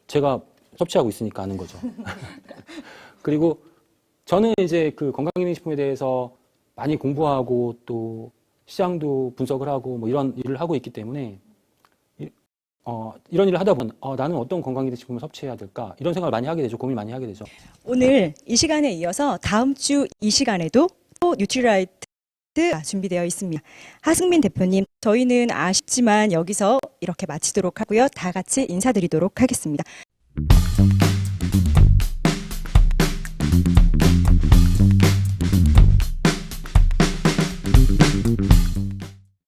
D: 제가 섭취하고 있으니까 아는 거죠. 그리고 저는 이제 그 건강기능식품에 대해서 많이 공부하고 또 시장도 분석을 하고 뭐 이런 일을 하고 있기 때문에 이런 일을 하다 보면 나는 어떤 건강기능식품을 섭취해야 될까? 이런 생각을 많이 하게 되죠. 고민 많이 하게 되죠.
B: 오늘 이 시간에 이어서 다음 주 이 시간에도 또 뉴트리라이트가 준비되어 있습니다. 하승민 대표님, 저희는 아쉽지만 여기서 이렇게 마치도록 하고요. 다 같이 인사드리도록 하겠습니다.